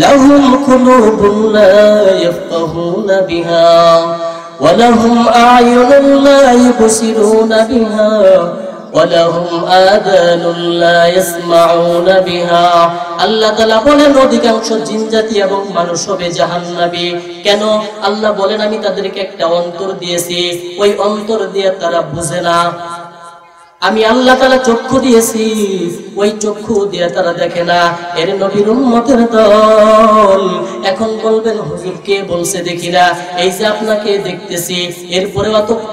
লাহুম কুলুবুন লা ইয়াফকাহুনা বিহা ওয়া লাহুম আ'য়ুনুন লা ইবসিরুনা বিহা ওয়ালাহুম আযানুন লা ইয়াসমাউনা বিহা। আল্লাহ তাআলা বলেন অধিকাংশ জিন জাতি এবং মানুষ হবে জাহান্নামী। কেন? আল্লাহ বলেন আমি তাদেরকে একটা অন্তর দিয়েছি, ওই অন্তর দিয়ে তারা বুঝে না। আমি আল্লাহ তাআলা চক্ষু দিয়েছি, ওই চক্ষু দিয়ে তারা দেখে না। এর নবীর উম্মতের দল এখন বলবেন হুজুর কে বলছে দেখি না, এই যে আপনাকে দেখতেছি, এরপরে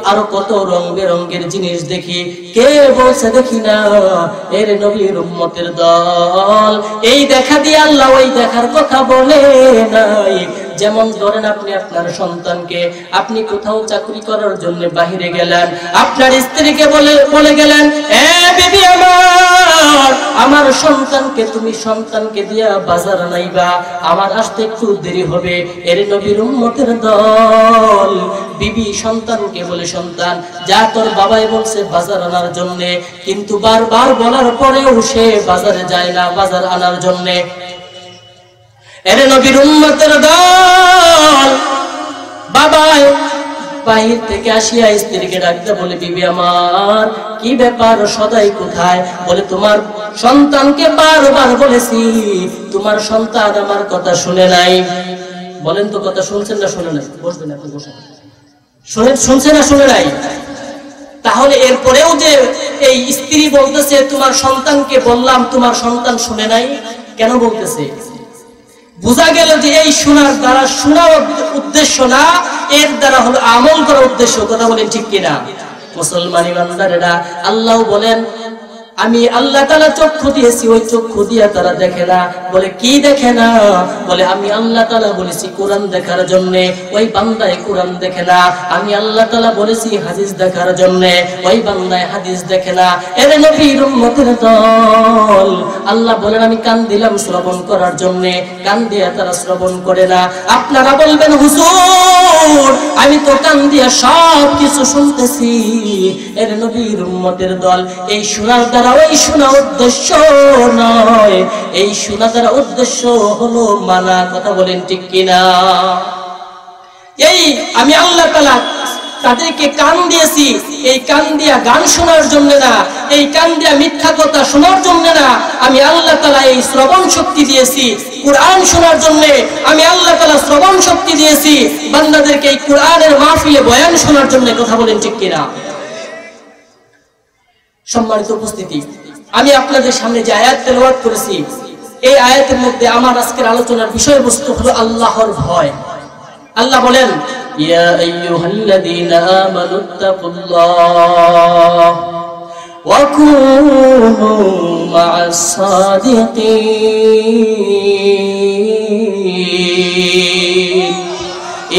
আরো কত রং বেরঙের জিনিস দেখি, কে বলছে দেখি না? এর নবীর উম্মতের দল। এই দেখা দিয়ে আল্লাহ ওই দেখার কথা বলে নাই। যেমন ধরেন আপনি আপনার সন্তানকে, আপনি কোথাও চাকরি করার জন্য বাহিরে গেলেন, আপনার স্ত্রীকে বলে গেলেন এ বিবি আমার সন্তানকে তুমি সন্তানকে দিয়া বাজার আনাইবা, আমার আসতে একটু দেরি হবে। এর নবীর উম্মতের দল বিবি সন্তানকে বলে সন্তান যা তোর বাবাই বলছে বাজার আনার জন্য, কিন্তু বারবার বলার পরেও সে বাজারে যায় না বাজার আনার জন্য। এর নবীর উম্মতের দল বাবা বাহির থেকে আসিয়া স্ত্রীকে ডাকতে বলে বিবি আমার কি ব্যাপার, সদাই কোথায়? বলে তোমার সন্তানকে বারবার বলেছি, তোমার সন্তান আমার কথা শুনে নাই। বলেন তো কথা শুনছেন না শুনে নাই? বসবেন আপনি, বসেন। শুনছে না শুনে নাই? তাহলে এরপরেও যে এই স্ত্রী বলতেছে তোমার সন্তানকে বললাম, তোমার সন্তান শুনে নাই, কেন বলতেছে? বোঝা গেল যে এই শোনার দ্বারা শোনা উদ্দেশ্য না, এর দ্বারা হলো আমল করার উদ্দেশ্য। কথা বলেন ঠিক কিনা? মুসলমান ইমানদারেরা, আল্লাহ বলেন আমি আল্লাহ তাআলা চক্ষু দিয়েছি, ওই চক্ষু দিয়ে তারা দেখে না। বলে কি দেখে না? বলে আমি আল্লাহ তাআলা বলেছি কোরআন দেখার জন্য, ওই বান্দায় কোরআন দেখে না। আমি আল্লাহ তাআলা বলেছি হাদিস দেখার জন্য, ওই বান্দায় হাদিস দেখে না। এর নবীর উম্মতের দল, আল্লাহ বলেন আমি কান দিলাম শ্রবণ করার জন্য, কান দিয়ে তারা শ্রবণ করে না। আপনারা বলবেন হুজুর আমি তো কান দিয়ে সব কিছু শুনতেছি। এর নবীর উম্মতের দল, এই শোনার দ্বারা ওই শোনা উদ্দেশ্য নয়, এই শোনা দ্বারা উদ্দেশ্য হলো মানা। কথা বলেন ঠিক কিনা? এই আমি আল্লাহ তাআলা তাদেরকে কান দিয়েছি, এই কান দিয়া গান শোনার জন্য না, এই কান দিয়া মিথ্যা কথা শোনার জন্য না। আমি আল্লাহ তাআলা এই শ্রবণ শক্তি দিয়েছি কোরআন শোনার জন্য। আমি আল্লাহ তাআলা শ্রবণ শক্তি দিয়েছি বান্দাদেরকে এই কোরআনের মাহফিলে বয়ান শোনার জন্য। কথা বলেন ঠিক কিনা? সম্মানিত উপস্থিতি, আমি আপনাদের সামনে যে আয়াত তেলাওয়াত করেছি, এই আয়াতের মধ্যে আমার আজকের আলোচনার বিষয়বস্তু হলো আল্লাহর ভয়। আল্লাহ বলেন ইয়া আইয়ুহাল্লাযীনা আমানুত্তাকুল্লাহ ওয়া কুনু মা'আস সাদিকিন।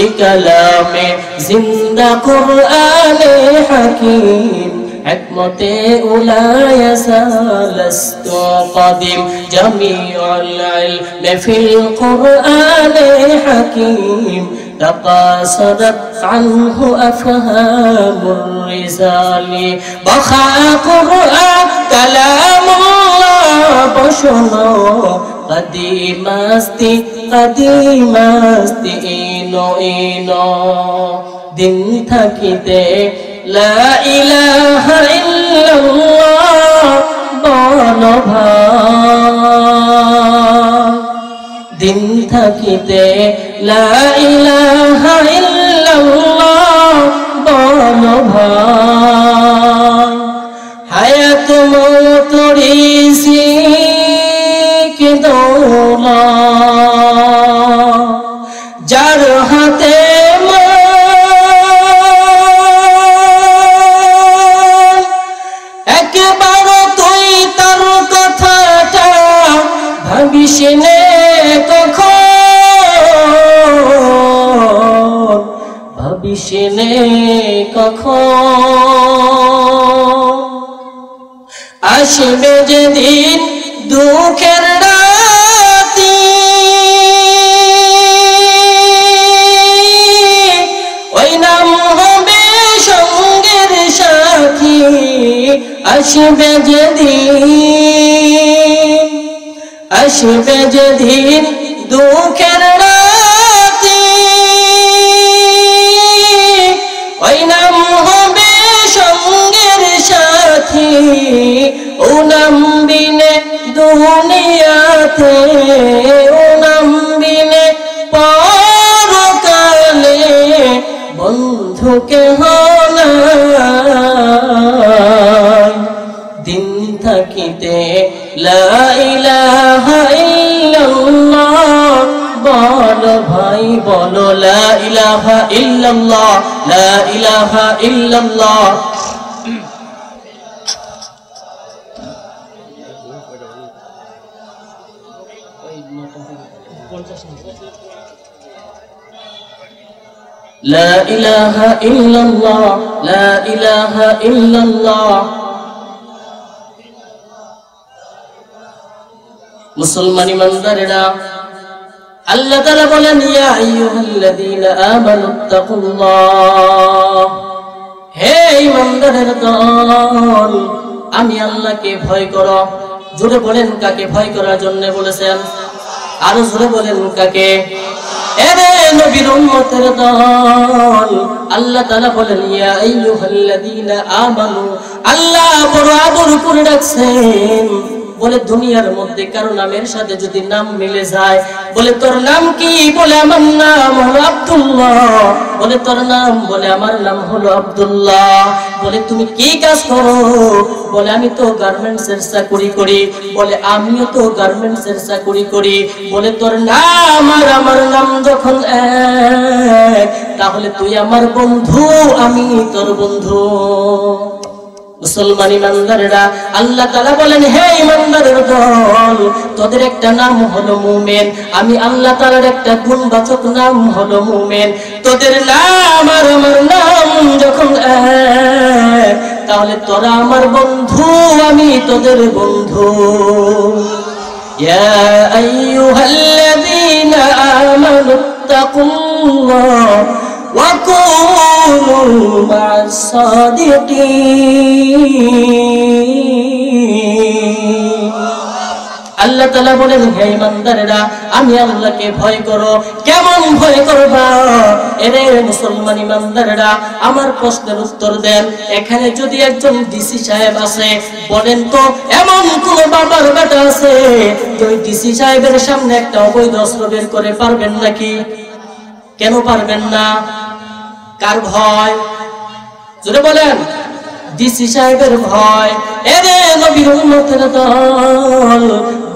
এই কালামে জিন্দা কুরআনে হাকীম হিকমতে উলায়া সালাস্তু কাদিম জামিউল ইলমি ফিল কুরআনে হাকীম تقاصدت عنه أفهام الرجال بخا قرآن كلام الله بشنو قديم استي إنو দিন থাকিতে লা ইলাহা ইল্লাল্লাহ বলো ভাই। দিন থাকিতে লা ইলাহা ইল্লাল্লাহ বলো ভাই। হায়াত মওত রিজিক দৌলত যার হাতে ভাবিসনে কখন আসবে যেদিন দুঃখের রাতি, ওই নাম হবে সঙ্গের সাথী। আসবে যেদিন দুঃখের রাতি, ওই নাম হবে সঙ্গের সাথী। ও নাম বিনে দুনিয়াতে, ও নাম বিনে পরকালে বন্ধু কেহ নাই। দিন থাকিতে লা ইলাহা ইল্লাল্লাহ বলো ভাই, বলো লা ইলাহা ইল্লাল্লাহ, লা ইলাহা ইল্লাল্লাহ। লা ইলাহা ইল্লাল্লাহ, লা ইলাহা ইল্লাল্লাহ। মুসলমান ইমানদারেরা, আল্লাহ তাআলা বলেন ইয়া আইয়ুহাল্লাযীনা আমানুত্তাকুল্লাহ, হে ইমানদারের দল আমি আল্লাহকে ভয় করো। জোরে বলেন কাকে ভয় করার জন্য বলেছেন? আরো জোরে বলেন কাকে? এরে নবীর উম্মতের দল, আল্লাহ তাআলা বলেন ইয়া আইয়ুহাল্লাযীনা আমানু। আল্লাহ বড় আদর করে ডাকছেন। বলে দুনিয়ার মধ্যে কারো নামের সাথে যদি নাম মিলে যায়, বলে তোর নাম কি? বলে আমার নাম হলো আব্দুল্লাহ। বলে তোর নাম? বলে আমার নাম হলো আব্দুল্লাহ। বলে তুমি কি কাজ করো? বলে আমি তো গার্মেন্টসের চাকরি করি। বলে আমিও তো গার্মেন্টসের চাকরি করি। বলে তোর নাম আর আমার নাম যখন এক, তাহলে তুই আমার বন্ধু, আমি তোর বন্ধু। মুসলমান ইমানদারেরা, আল্লাহ তাআলা বলেন, হে ইমানদারের দল, তোদের একটা নাম হলো মুমিন। আমি আল্লাহ তাআলার একটা গুণবাচক নাম হলো মুমিন। তোদের নাম আর আমার নাম যখন এক, তাহলে তোরা আমার বন্ধু, আমি তোদের বন্ধু। ইয়া আইয়ুহাল্লাযীনা আমানু তাকুল্লাহ ওয়া কুনু মা'আস সাদিকিন। আল্লাহ তাআলা বলেন, হে ইমানদারেরা, আমি আল্লাহকে ভয় করো। কেমন ভয় করবা? এরে মুসলমান ইমানদারেরা, আমার প্রশ্নের উত্তর দেন। এখানে যদি একজন ডিসি সাহেব আছে, বলেন তো এমন কোন বাবার বেটা আছে যে ওই ডিসি সাহেবের সামনে একটা অবৈধ অস্ত্র বের করে পারবেন নাকি? কেন পারবেন না? কার ভয়? জোরে বলেন। ডিসি সাহেবের ভয়। এরে নবীর উম্মতের দল,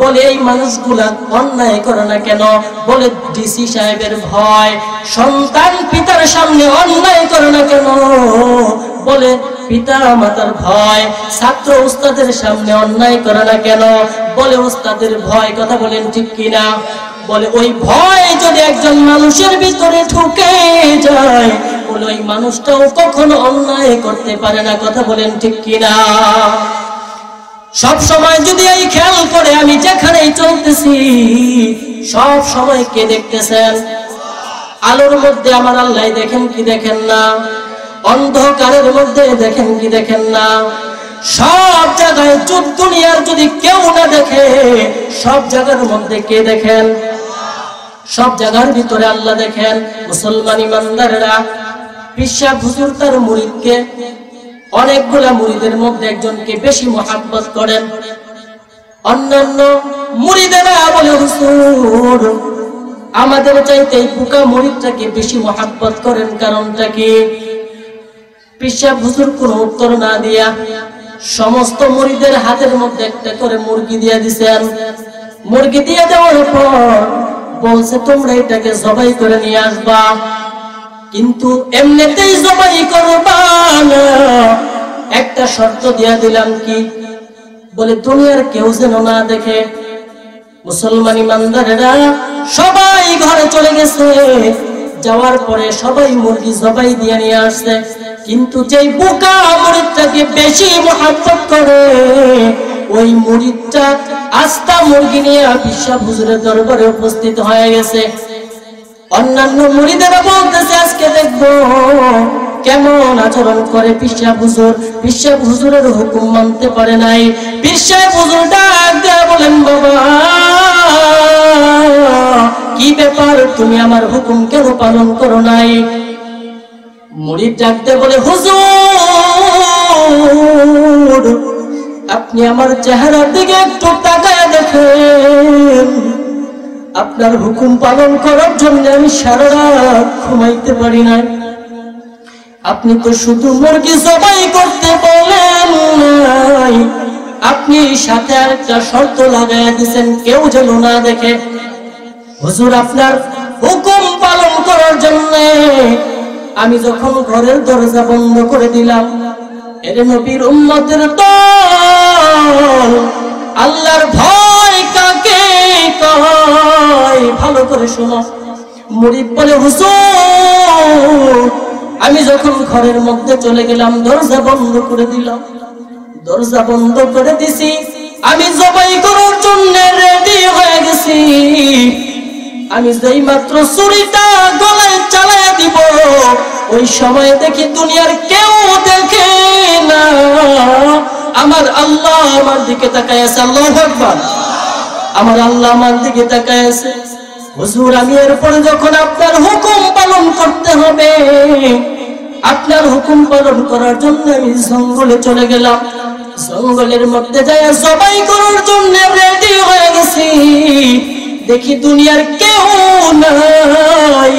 বলে এই মানুষগুলা অন্যায় করে না কেন? বলে ডিসি সাহেবের ভয়। সন্তান পিতার সামনে অন্যায় করে না কেন? বলে পিতা মাতার ভয়। ছাত্র উস্তাদের সামনে অন্যায় করে না কেন? বলে উস্তাদের ভয়। কথা বলেন ঠিক কিনা? বলে ওই ভয় যদি একজন মানুষের ভিতরে ঢুকে যায়, বলে ওই মানুষটাও কখনো অন্যায় করতে পারে না। কথা বলেন ঠিক কিনা? সব সময় যদি এই খেয়াল করে, আমি যেখানেই চলতেছি সব সময় কে দেখতেছেন? আলোর মধ্যে আমার আল্লাহ দেখেন কি দেখেন না? অন্ধকারের মধ্যে দেখেন কি দেখেন না? সব জায়গায় দুনিয়ার যদি কেউ না দেখে, সব জায়গার মধ্যে কে দেখেন? সব জায়গার ভিতরে আল্লাহ দেখেন। মুসলমান ইমানদারেরা, পিশাব হুজুর তার মুরিদকে, অনেকগুলা মুরিদের মধ্যে একজনকে বেশি মহব্বত করেন। অন্যান্য মুরিদেরা বলে, হুজুর আমাদের চাইতে এই বুকা মুরিদটাকে বেশি মহব্বত করেন, কারণটা কি? পিশাব হুজুর কোনো উত্তর না দিয়া সমস্ত মুরিদের হাতের মধ্যে একটা করে মুরগি দিয়ে দিছেন। মুরগি দিয়ে দেওয়ার পর বলছে, তোমরা এটাকে জবাই করে নিয়ে আসবা, কিন্তু এমনিতেই জবাই করবা না, একটা শর্ত দিয়া দিলাম। কি? বলে দুনিয়ার কেউ যেন না দেখে। মুসলমান ইমানদারেরা সবাই ঘরে চলে গেছে। যাওয়ার পরে সবাই মুরগি জবাই দিয়ে নিয়ে আসছে, কিন্তু যেই বোকা মুরিদটাকে বেশি মহব্বত করে, ওই মুরিদটা আস্তা মুরগি নিয়ে পিশাব হুজুরের দরবারে উপস্থিত হয়ে গেছে। অন্যান্য মুরিদেরা বলতেছে, আজকে দেখবো কেমন আচরণ করে পিশাব হুজুর। পিশাব হুজুরের হুকুম মানতে পারে নাই। পিশাব হুজুর ডাক দেয়া বলেন, বাবা কি ব্যাপার, তুমি আমার হুকুম কেন পালন করো নাই? মুরিদ ডাক দেয়া বলে, হুজুর আপনি আমার চেহারার দিকে একটু তাকায় দেখেন, আপনার হুকুম পালন করার জন্য আমি সারা রাত ঘুমাইতে পারি না। আপনি তো শুধু মুরগি জবাই করতে বলেন নাই, আপনি সাথে আরেকটা শর্ত লাগাইয়া দিয়েছেন, কেউ যেন না দেখে। হুজুর আপনার হুকুম পালন করার জন্য আমি যখন ঘরের দরজা বন্ধ করে দিলাম, এর নবীর উম্মতের দল, আল্লাহর ভয় কাকে কয় ভালো করে শোনো। মুরিদ বলে, হুজুর আমি যখন ঘরের মধ্যে চলে গেলাম, দরজা বন্ধ করে দিলাম, দরজা বন্ধ করে দিছি, আমি জবাই করার জন্য রেডি হয়ে গেছি। আমি যেই মাত্র ছুরিটা গলায় চালায় দিব, ওই সময় দেখি দুনিয়ার কেউ দেখে না, আমার আল্লাহ আমার দিকে তাকায় আছে। আল্লাহু আকবার। আমার আল্লাহ আমার দিকে তাকায় আছে। হুজুর আমি এরপরে যখন আপনার হুকুম পালন করতে হবে, আপনার হুকুম পালন করার জন্য আমি জঙ্গলে চলে গেলাম। জঙ্গলের মধ্যে যায় জবাই করার জন্য রেডি হয়ে গেছি। দেখি দুনিয়ার কেউ নাই,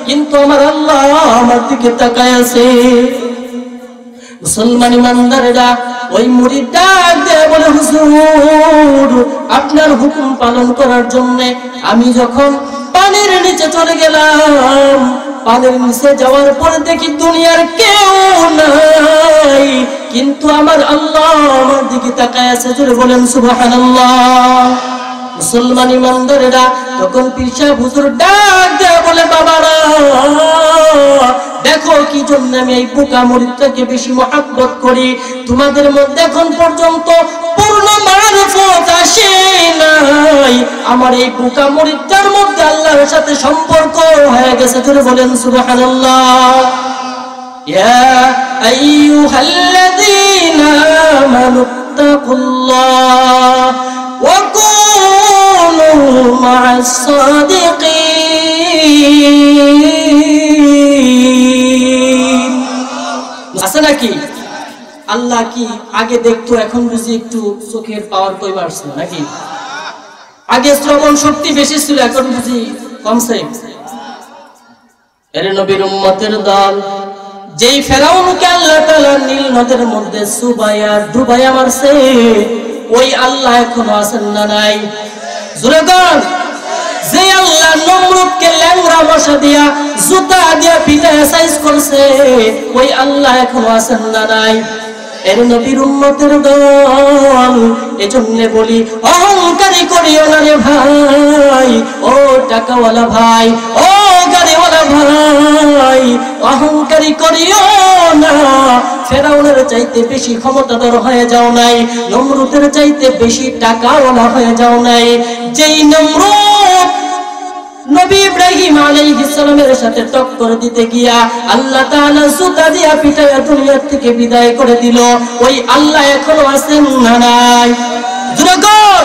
কিন্তু আমার আল্লাহ আমার দিকে তাকায় আছে। মুসলমান ইমানদারেরা, ওই মুরিদ ডাক দেয়া বলে, হুজুর আপনার হুকুম পালন করার জন্য আমি যখন পানির নিচে চলে গেলাম, পানির নিচে যাওয়ার পরে দেখি দুনিয়ার কেউ নাই, কিন্তু আমার আল্লাহ আমার দিকে তাকায় আছে। জোরে বলেন সুবহানাল্লাহ। মুসলমান ইমানদারেরা তখন পীর সাহেব হুজুর ডাক দেয়া বলে, বাবারা দেখো কি জন্য আমি এই পোকা মুরিদটাকে বেশি মহব্বত করি। তোমাদের মধ্যে এখন পর্যন্ত পূর্ণ মারফত আসে নাই, আমার এই পোকা মুরিদটার মধ্যে আল্লাহর সাথে সম্পর্ক হয়ে গেছে। জোরে বলেন সুবহানাল্লাহ। ইয়া আইয়ুহাল্লাযীনা আমানুত্তাকুল্লাহ ওয়া কুনু মা'আস সাদিকিন। আছে নাকি? আল্লাহ কি আগে দেখতো, এখন বুঝি একটু চোখের পাওয়ার কই বাড়ছে নাকি? আগে শ্রবণ শক্তি বেশি ছিল, এখন বুঝি কমছে। এর নবীর উম্মতের দল যেই ফেরাউনকে আল্লাহ তাআলা নীল নদের মধ্যে ডুবাইয়া মারছে, ওই আল্লাহ এখনো আছেন না নাই? জোরে বল। যে আল্লাহ নমরুদকে ল্যাংড়া মশা দিয়া জুতা দিয়া পিটায় সাইজ করছে, ওই আল্লাহ এখনো আছেন না নাই? এর নবীর উম্মতের দল, এজন্য বলি অহংকারী করিও না রে ভাই, ও টাকাওয়ালা ভাই, ও গাড়িওয়ালা ভাই, অহংকারী করিও না। ফেরাউনের চাইতে বেশি ক্ষমতাধর হয়ে যাও নাই, নমরুদের চাইতে বেশি টাকাওয়ালা হয়ে যাও নাই। যেই নমরুদ নবী ইব্রাহিম আলাইহিস সালামের সাথে টক্কর দিতে গিয়া আল্লাহ তাআলা জুতা দিয়া পিটায়া দুনিয়া থেকে বিদায় করে দিল, ওই আল্লাহ এখনো আছেন না নাই? দুরগণ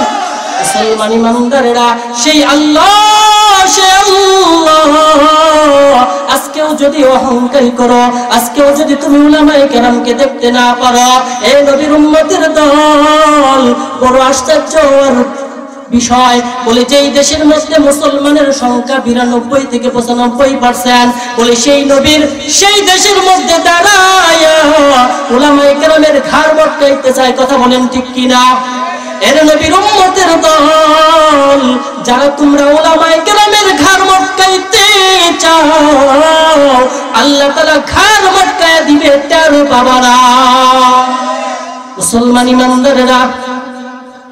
মুসলমান ইমানদারেরা, সেই আল্লাহ, সেই আল্লাহ আজকেও যদি অহংকারী করো, আজকেও যদি তুমি উলামায়ে কেরামকে দেখতে না পারো, এই নবীর উম্মতের দল, বড় আশ্চর্য বিষয়। বলে যেই দেশের মধ্যে মুসলমানের সংখ্যা 92 থেকে 95%, বলে সেই নবীর সেই দেশের মধ্যে দাঁড়ায়া উলামায়ে কেরামের ঘাড় মটকাইতে চায়। কথা বলেন ঠিক কিনা? এর নবীর উম্মতের দল, যারা তোমরা উলামায়ে কেরামের ঘাড় মটকাইতে চাও, আল্লাহ তাআলা ঘাড় মটকায়া দিবে তার বাবারা। মুসলমান ইমানদারেরা,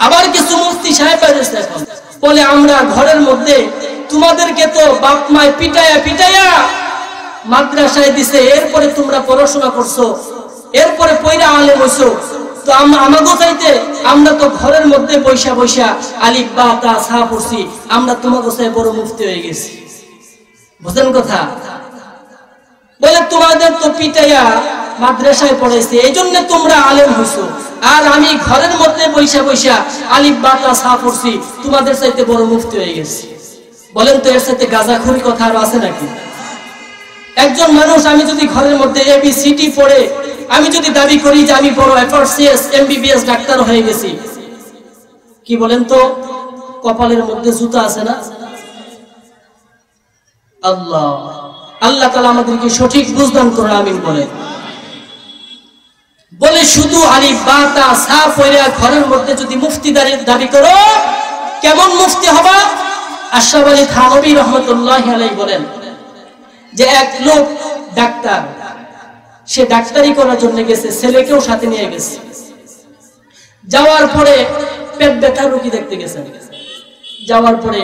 আবার কিছু মুফতি সাহেব এসেছে এখন বলে, আমরা ঘরের মধ্যে তোমাদেরকে তো বাপ মায় পিটায়া পিটায়া মাদ্রাসায় দিছে, এরপরে তোমরা পড়াশোনা করছো, এরপরে পয়রা আলেম হইছো, তো আমাগো চাইতে আমরা তো ঘরের মধ্যে বৈশা বৈশা আলিফ বা তা সা পড়ছি, আমরা তোমাগো চাই বড় মুফতি হয়ে গেছি। বুঝলেন কথা? বলে তোমাদের তো পিটাইয়া মাদ্রাসায় পড়াইছে, এই জন্য তোমরা আলেম হইছো, আর আমি ঘরের মধ্যে বৈশা বৈশা আলিফ বা তা সা পড়ছি, তোমাদের চাইতে বড় মুফতি হয়ে গেছি। বলেন তো এর সাথে গাঁজাখুরি কথা আর আছে নাকি? একজন মানুষ, আমি যদি ঘরের মধ্যে ABCD পড়ে আমি যদি দাবি করি যে আমি বড় FRCS MBBS ডাক্তার হয়ে গেছি, কি বলেন তো? কপালের মধ্যে জুতা আছে না? আল্লাহ আল্লাহ তাআলা আমাদেরকে সঠিক বুঝদান করুন, আমিন বলে। বলে শুধু আলিফ বা তা সা পড়ে ঘরের মধ্যে যদি মুফতিদারির দাবি করো, কেমন মুফতি হবা? আশরাফ আলী থানভী রাহমাতুল্লাহি আলাইহি বলেন যে এক লোক ডাক্তার, সে ডাক্তারি করার জন্য গেছে, ছেলেকেও সাথে নিয়ে গেছে। যাওয়ার পরে পেট ব্যথার রোগী দেখতে গেছেন। যাওয়ার পরে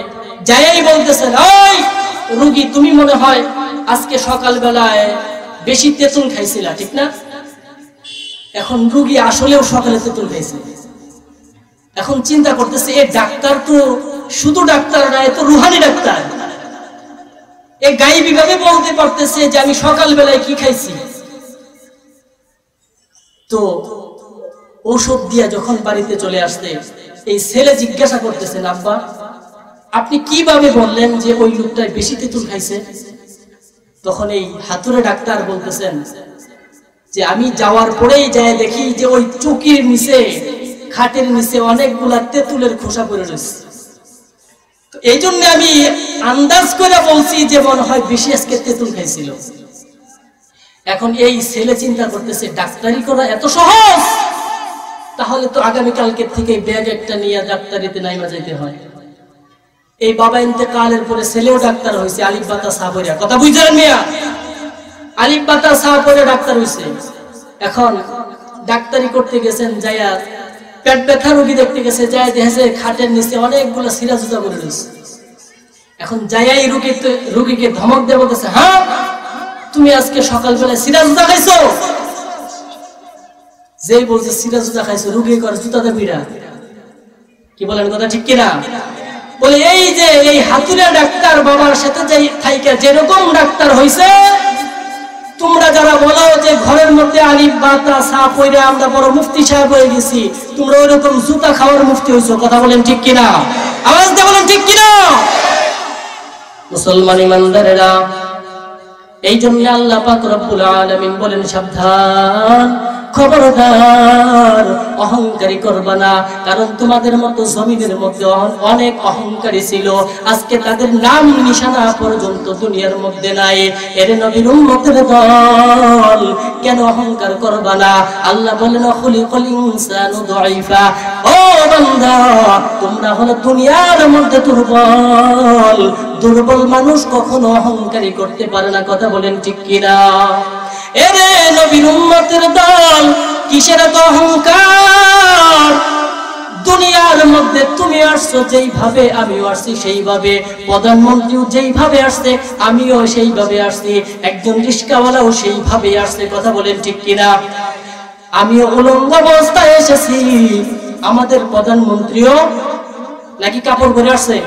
যাই বলতেছেন, ওই রোগী, তুমি মনে হয় আজকে সকালবেলায় বেশি তেঁতুল খাইছিলা, ঠিক না? এখন রোগী আসলেও সকালে তেঁতুল খাইছে। এখন চিন্তা করতেছে, এই ডাক্তার তো শুধু ডাক্তার না, এ তো রুহানি ডাক্তার, এ গায়েবী ভাবে বলতে পারতেছে যে আমি সকালবেলায় কি খাইছি। তো ঔষধ দিয়া যখন বাড়িতে চলে আসতে, এই ছেলে জিজ্ঞাসা করতেছেন, আব্বা আপনি কিভাবে বললেন যে ওই লোকটা বেশি তেঁতুল খাইছে? তখন এই হাতুড়ে ডাক্তার বলতেছেন যে আমি যাওয়ার পরেই যাই দেখি যে ওই চৌকির নিচে, খাটের নিচে অনেকগুলা তেঁতুলের খোসা পড়ে রয়েছে। এই জন্য আমি আন্দাজ করে বলছি যে মনে হয় বেশি আজকে তেঁতুল খাইছিল। এখন এই ছেলে চিন্তা করতেছে, ডাক্তারি করা এত সহজ, তাহলে তো আগামীকালকে থেকে ব্যাগ একটা নিয়ে ডাক্তারিতে নাইমা যাইতে হয়। এই বাবা ইন্তেকালের পরে ছেলেও ডাক্তার হয়েছে, আলিফ বাতা সা পড়ে। কথা বুঝলেন মিয়া? আলিফ বাতা সা পড়ে ডাক্তার হয়েছে। এখন ডাক্তারি করতে গেছেন, যাইয়া পেট ব্যথা রোগী দেখতে গেছে, যাই দেখেছে খাটের নিচে অনেকগুলো সিরাজুজা করে রয়েছে। এখন যাইয়াই রোগীকে ধমক দিয়ে বলতেছে, হ্যাঁ তুমি আজকে সকালবেলায় সিরাজুজা খাইছো? যেই বলছে সিরাজুজা খাইছো, রোগী করে জুতাতে পিড়া। কি বলেন কথা ঠিক কিনা? বলে এই যে এই হাতুড়ে ডাক্তার বাবার সাথে যাই থাইকা যেরকম ডাক্তার হইছে, তোমরা যারা বলো যে ঘরের মধ্যে আলিফ বা তা সা পড়ে আমরা বড় মুফতি সাহেব হয়ে গেছি, তোমরা ওইরকম জুতা খাওয়ার মুফতি হইছো। কথা বলেন ঠিক কিনা? আওয়াজ দিয়ে বলেন ঠিক কিনা? মুসলমান ইমানদারেরা, এই জন্য আল্লাহ পাক রব্বুল আলামিন বলেন, সাবধান, খবরদার অহংকারী করবা না। কারণ তোমাদের মতো জমিনের মধ্যে অনেক অহংকারী ছিল, আজকে তাদের নাম নিশানা পর্যন্ত দুনিয়ার মধ্যে নাই। এর নবীর উম্মতের দল, কেন অহংকার করবা না? আল্লাহ বলেন, খুলিকাল ইনসানু দাঈফা। ও বান্দা, তোমরা হলো দুনিয়ার মধ্যে দুর্বল। দুর্বল মানুষ কখনো অহংকারী করতে পারে না। কথা বলেন ঠিক কিনা? এরে নবীর উম্মতের দল, কিসের এত অহংকার? দুনিয়ার মধ্যে তুমি আসছো যেইভাবে, আমিও আসছি সেইভাবে। প্রধানমন্ত্রীও যেইভাবে আসছে, আমিও সেইভাবে আসছি। একজন রিস্কাওয়ালাও সেইভাবে আসছে। কথা বলেন ঠিক কিনা? আমিও উলঙ্গ অবস্থায় এসেছি, আমাদের প্রধানমন্ত্রীও নাকি কাপড় পরে আসছে।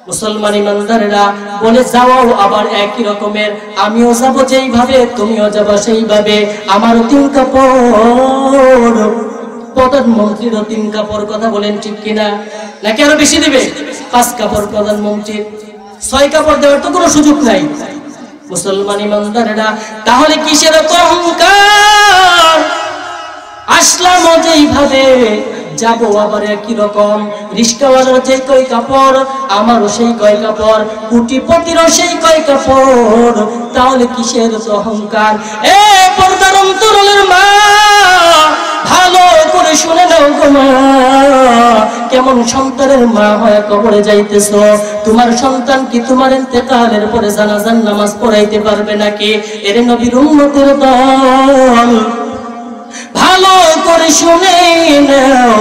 মুসলমান ইমানদারেরা বলে, যাওয়াও আবার একই রকমের, আমিও যাব যেইভাবে, তুমিও যাবা সেইভাবে। আমারও 3 কাপড়, প্রধানমন্ত্রীরও 3 কাপড়। কথা বলেন ঠিক কিনা? নাকি আরো বেশি দিবে? 5 কাপড় প্রধানমন্ত্রীর, 6 কাপড় দেওয়ার তো কোনো সুযোগ নাই। মুসলমান ইমানদারেরা, তাহলে কিসের এত অহংকার? আসলামও যেইভাবে, যাবো আবার একই রকম। রিস্কাওয়ালার যে কয় কাপড়, আমারও সেই কয় কাপড়, কোটিপতিরও সেই কয় কাপড়। তাহলে কিসের অহংকার? এ পর্দার অন্তরালের মা, ভালো করে শুনে নাও গো মা, কেমন সন্তানের মা হয়ে কবরে যাইতেছো? তোমার সন্তান কি তোমার ইন্তেকালের পরে জানাজার নামাজ পড়াইতে পারবে নাকি? এর নবীর উম্মতের দল, ভালো করে শুনে নাও,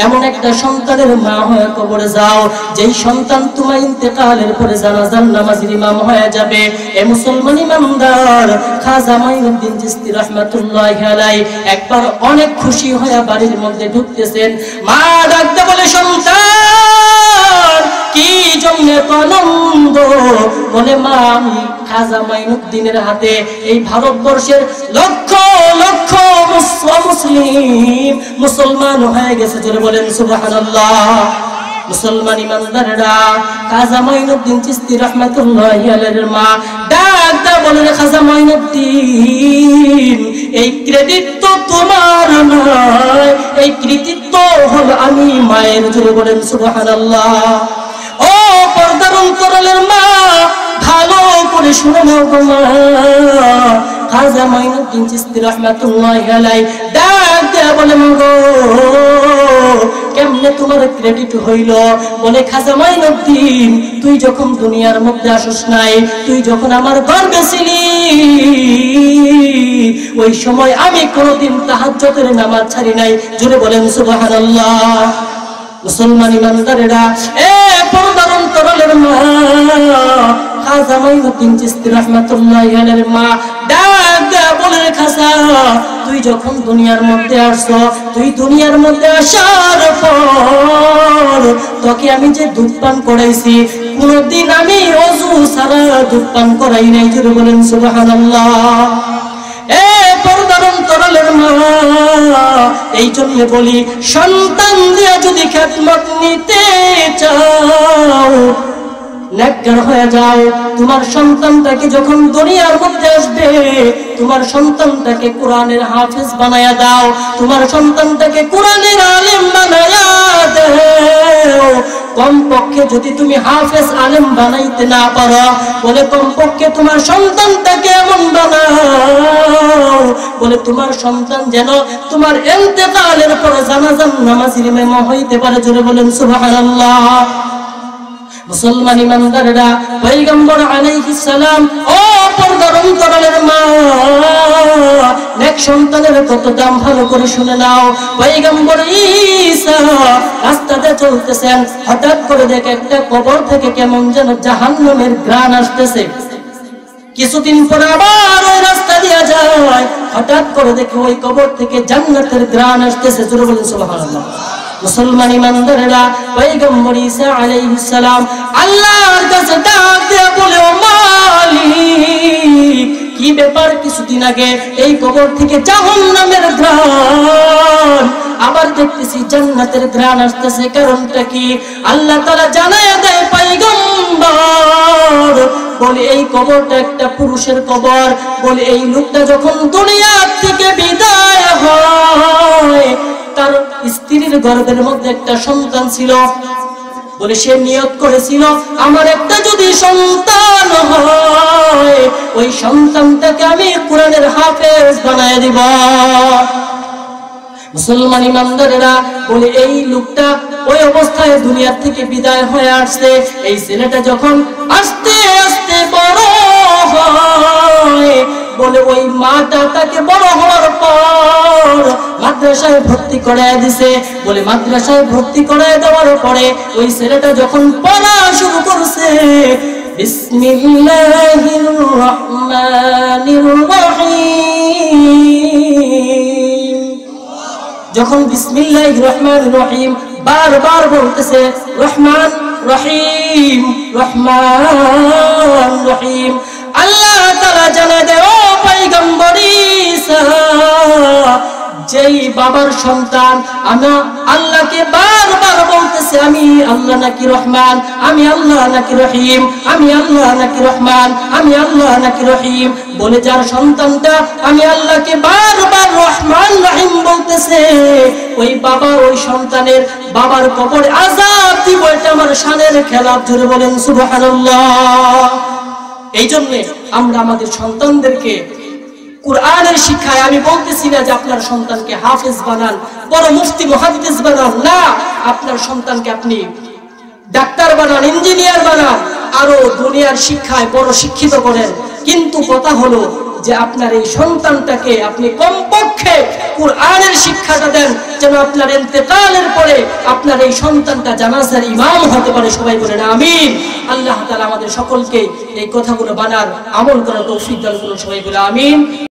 এমন একটা সন্তানের মা হয়ে কবরে যাও, যেই সন্তান তোমার ইন্তেকালের পরে জানাজার নামাজের ইমাম হয়ে যাবে। এ মুসলমান ইমানদার, খাজা মাইনুদ্দিন চিশতি রাহমাতুল্লাহি আলাইহি একবার অনেক খুশি হয়ে বাড়ির মধ্যে ঢুকতেছেন। মা ডাকতে বলে, সন্তান কি জন্য এত আনন্দ? বলে, মা আমি খাজা মাইনুদ্দিনের হাতে এই ভারতবর্ষের লক্ষ লক্ষ মুসলিম মুসলমান হয়ে গেছে। জোরে বলেন সুবহানাল্লাহ। মুসলমান ইমানদারেরা, খাজা মাইনুদ্দিন চিশতি রাহমাতুল্লাহি আলাইহির মা ডাকতে বলেন, খাজা মাইনুদ্দিন, এই ক্রেডিট তো তোমার নয়, এই কৃতিত্ব হলো আমি মায়ের। জোরে বলেন সুবহানাল্লাহ। ও পর্দার অন্তরালের মা, ভালো করে শুনে নাও গো মা, খাজা মাইনুদ্দিন চিশতি রাহমাতুল্লাহি আলাইহি ডাক দেয়া বলেন, গো কেমনে তোমার ক্রেডিট হইল? বলে, খাজা মাইনুদ্দিন, তুই যখন দুনিয়ার মধ্যে আসস নাই, তুই যখন আমার গর্ভে ছিলি, ওই সময় আমি কোনোদিন তাহাজ্জুদের নামাজ ছাড়ি নাই। জোরে বলেন সুবহানাল্লাহ। মুসলমান ইমানদারেরা, এ পর্দার অন্তরালের মা, খাজা মাইনুদ্দিন চিশতি রাহমাতুল্লাহি আলাইহির মা ডাক দেয়া বলে, খাজা, তুই যখন দুনিয়ার মধ্যে আসছো, তুই দুনিয়ার মধ্যে আসার পর তোকে আমি যে দুধ পান করাইছি, কোনদিন আমি ওযু ছাড়া দুধ পান করাই নাই। জোরে বলেন সুবহানাল্লাহ। এ পর্দার অন্তরালের মা, এই জন্য বলি, সন্তান দিয়ে যদি খেদমত নিতে চাও, নেককার হয়ে যাও। তোমার সন্তানটাকে যখন দুনিয়ার মধ্যে আসবে, তোমার সন্তানটাকে কোরআনের হাফেজ বানায়া দাও, তোমার সন্তানটাকে কোরআনের আলেম বানায়া দাও। কমপক্ষে যদি তুমি হাফেজ আলেম বানাইতে না পারো, বলে কমপক্ষে তোমার সন্তানটাকে এমন বানাও, বলে তোমার সন্তান যেন তোমার ইন্তেকালের পরে জানাজার নামাজের ইমাম হইতে পারে। জোরে বলেন সুবহানাল্লাহ। মুসলমান ইমানদারেরা, পয়গম্বর আলাইহিস সালাম, ও পর্দার অন্তরালের মা, নেক সন্তানের কত দাম ভালো করে শুনে নাও। পয়গম্বর ঈসা রাস্তাতে চলতেছেন, হঠাৎ করে দেখে একটা কবর থেকে কেমন যেন জাহান্নামের ঘ্রাণ আসতেছে। কিছুদিন পর আবার ওই রাস্তা দিয়ে যায়, হঠাৎ করে দেখে ওই কবর থেকে জান্নাতের ঘ্রাণ আসতেছে। জোরে বলেন সুবহানাল্লাহ। মুসলমান ইমানদারেরা, পয়গম্বর ঈসা আলাইহিস সালাম আল্লাহর কাছে ডাক দিয়ে বলে, ও মালিক, কি ব্যাপার? কিছুদিন আগে এই কবর থেকে জাহান্নামের ঘ্রাণ, আবার দেখতেছি জান্নাতের ঘ্রাণ আসতেছে, কারণটা কি? আল্লাহ তাআলা জানায়া দেয় পয়গম্বর, বলে এই কবরটা একটা পুরুষের কবর। বলে এই লোকটা যখন দুনিয়া থেকে বিদায় হয়, তার স্ত্রীর গর্ভের মধ্যে একটা সন্তান ছিল। বলে সে নিয়ত করেছিল, আমার একটা যদি সন্তান হয়, ওই সন্তানটাকে আমি কোরআনের হাফেজ বানায় দিব। মুসলমান ইমানদারেরা, বলে এই লোকটা ওই অবস্থায় দুনিয়া থেকে বিদায় হয়ে আসছে। এই ছেলেটা যখন আস্তে আস্তে বড় হয়, বলে ওই মাটা তাকে বড় হওয়ার পর মাদ্রাসায় ভর্তি করায় দিছে। বলে মাদ্রাসায় ভর্তি করায় দেওয়ার পরে ওই ছেলেটা যখন পড়া শুরু করছে, বিসমিল্লাহির রহমানির রহিম, যখন বিসমিল্লাহির রহমানির রহিম বারবার বলতেছে, রহমান রহিম রহমান রহিম, আল্লাহ তাআলা জানা দেয়, ও পয়গম্বর ঈসা, যেই বাবার সন্তান আমি আল্লাহকে বারবার বলতেছে, আমি আল্লাহ নাকি রহমান, আমি আল্লাহ নাকি রহিম, আমি আল্লাহ নাকি রহমান, আমি আল্লাহ নাকি রহিম, বলে যার সন্তানটা আমি আল্লাহকে বারবার রহমান রহিম বলতেছে, ওই বাবা ওই সন্তানের বাবার কবরে আযাব দিব, এটা আমার শানের খেলাফ। জোরে বলেন সুবহানাল্লাহ। এই জন্য আমরা আমাদের সন্তানদেরকে কুরআনের শিক্ষায়, আমি বলতেছি না যে আপনার সন্তানকে হাফেজ বানান, বড় মুফতি মুহাদ্দিস বানান, না, আপনার সন্তানকে আপনি ডাক্তার বানান, ইঞ্জিনিয়ার বানান, আরো দুনিয়ার শিক্ষায় বড় শিক্ষিত করেন। কিন্তু কথা হলো যে আপনার এই সন্তানটাকে আপনি কমপক্ষে কুরআনের শিক্ষাটা দেন, যেন আপনার ইন্তেকালের পরে আপনার এই সন্তানটা জানাজার ইমাম হতে পারে। সবাই বলেন আমিন। আল্লাহ তাআলা আমাদের সকলকে এই কথাগুলো বানার, আমল করার তৌফিক দান করুন। সবাই বলে আমিন।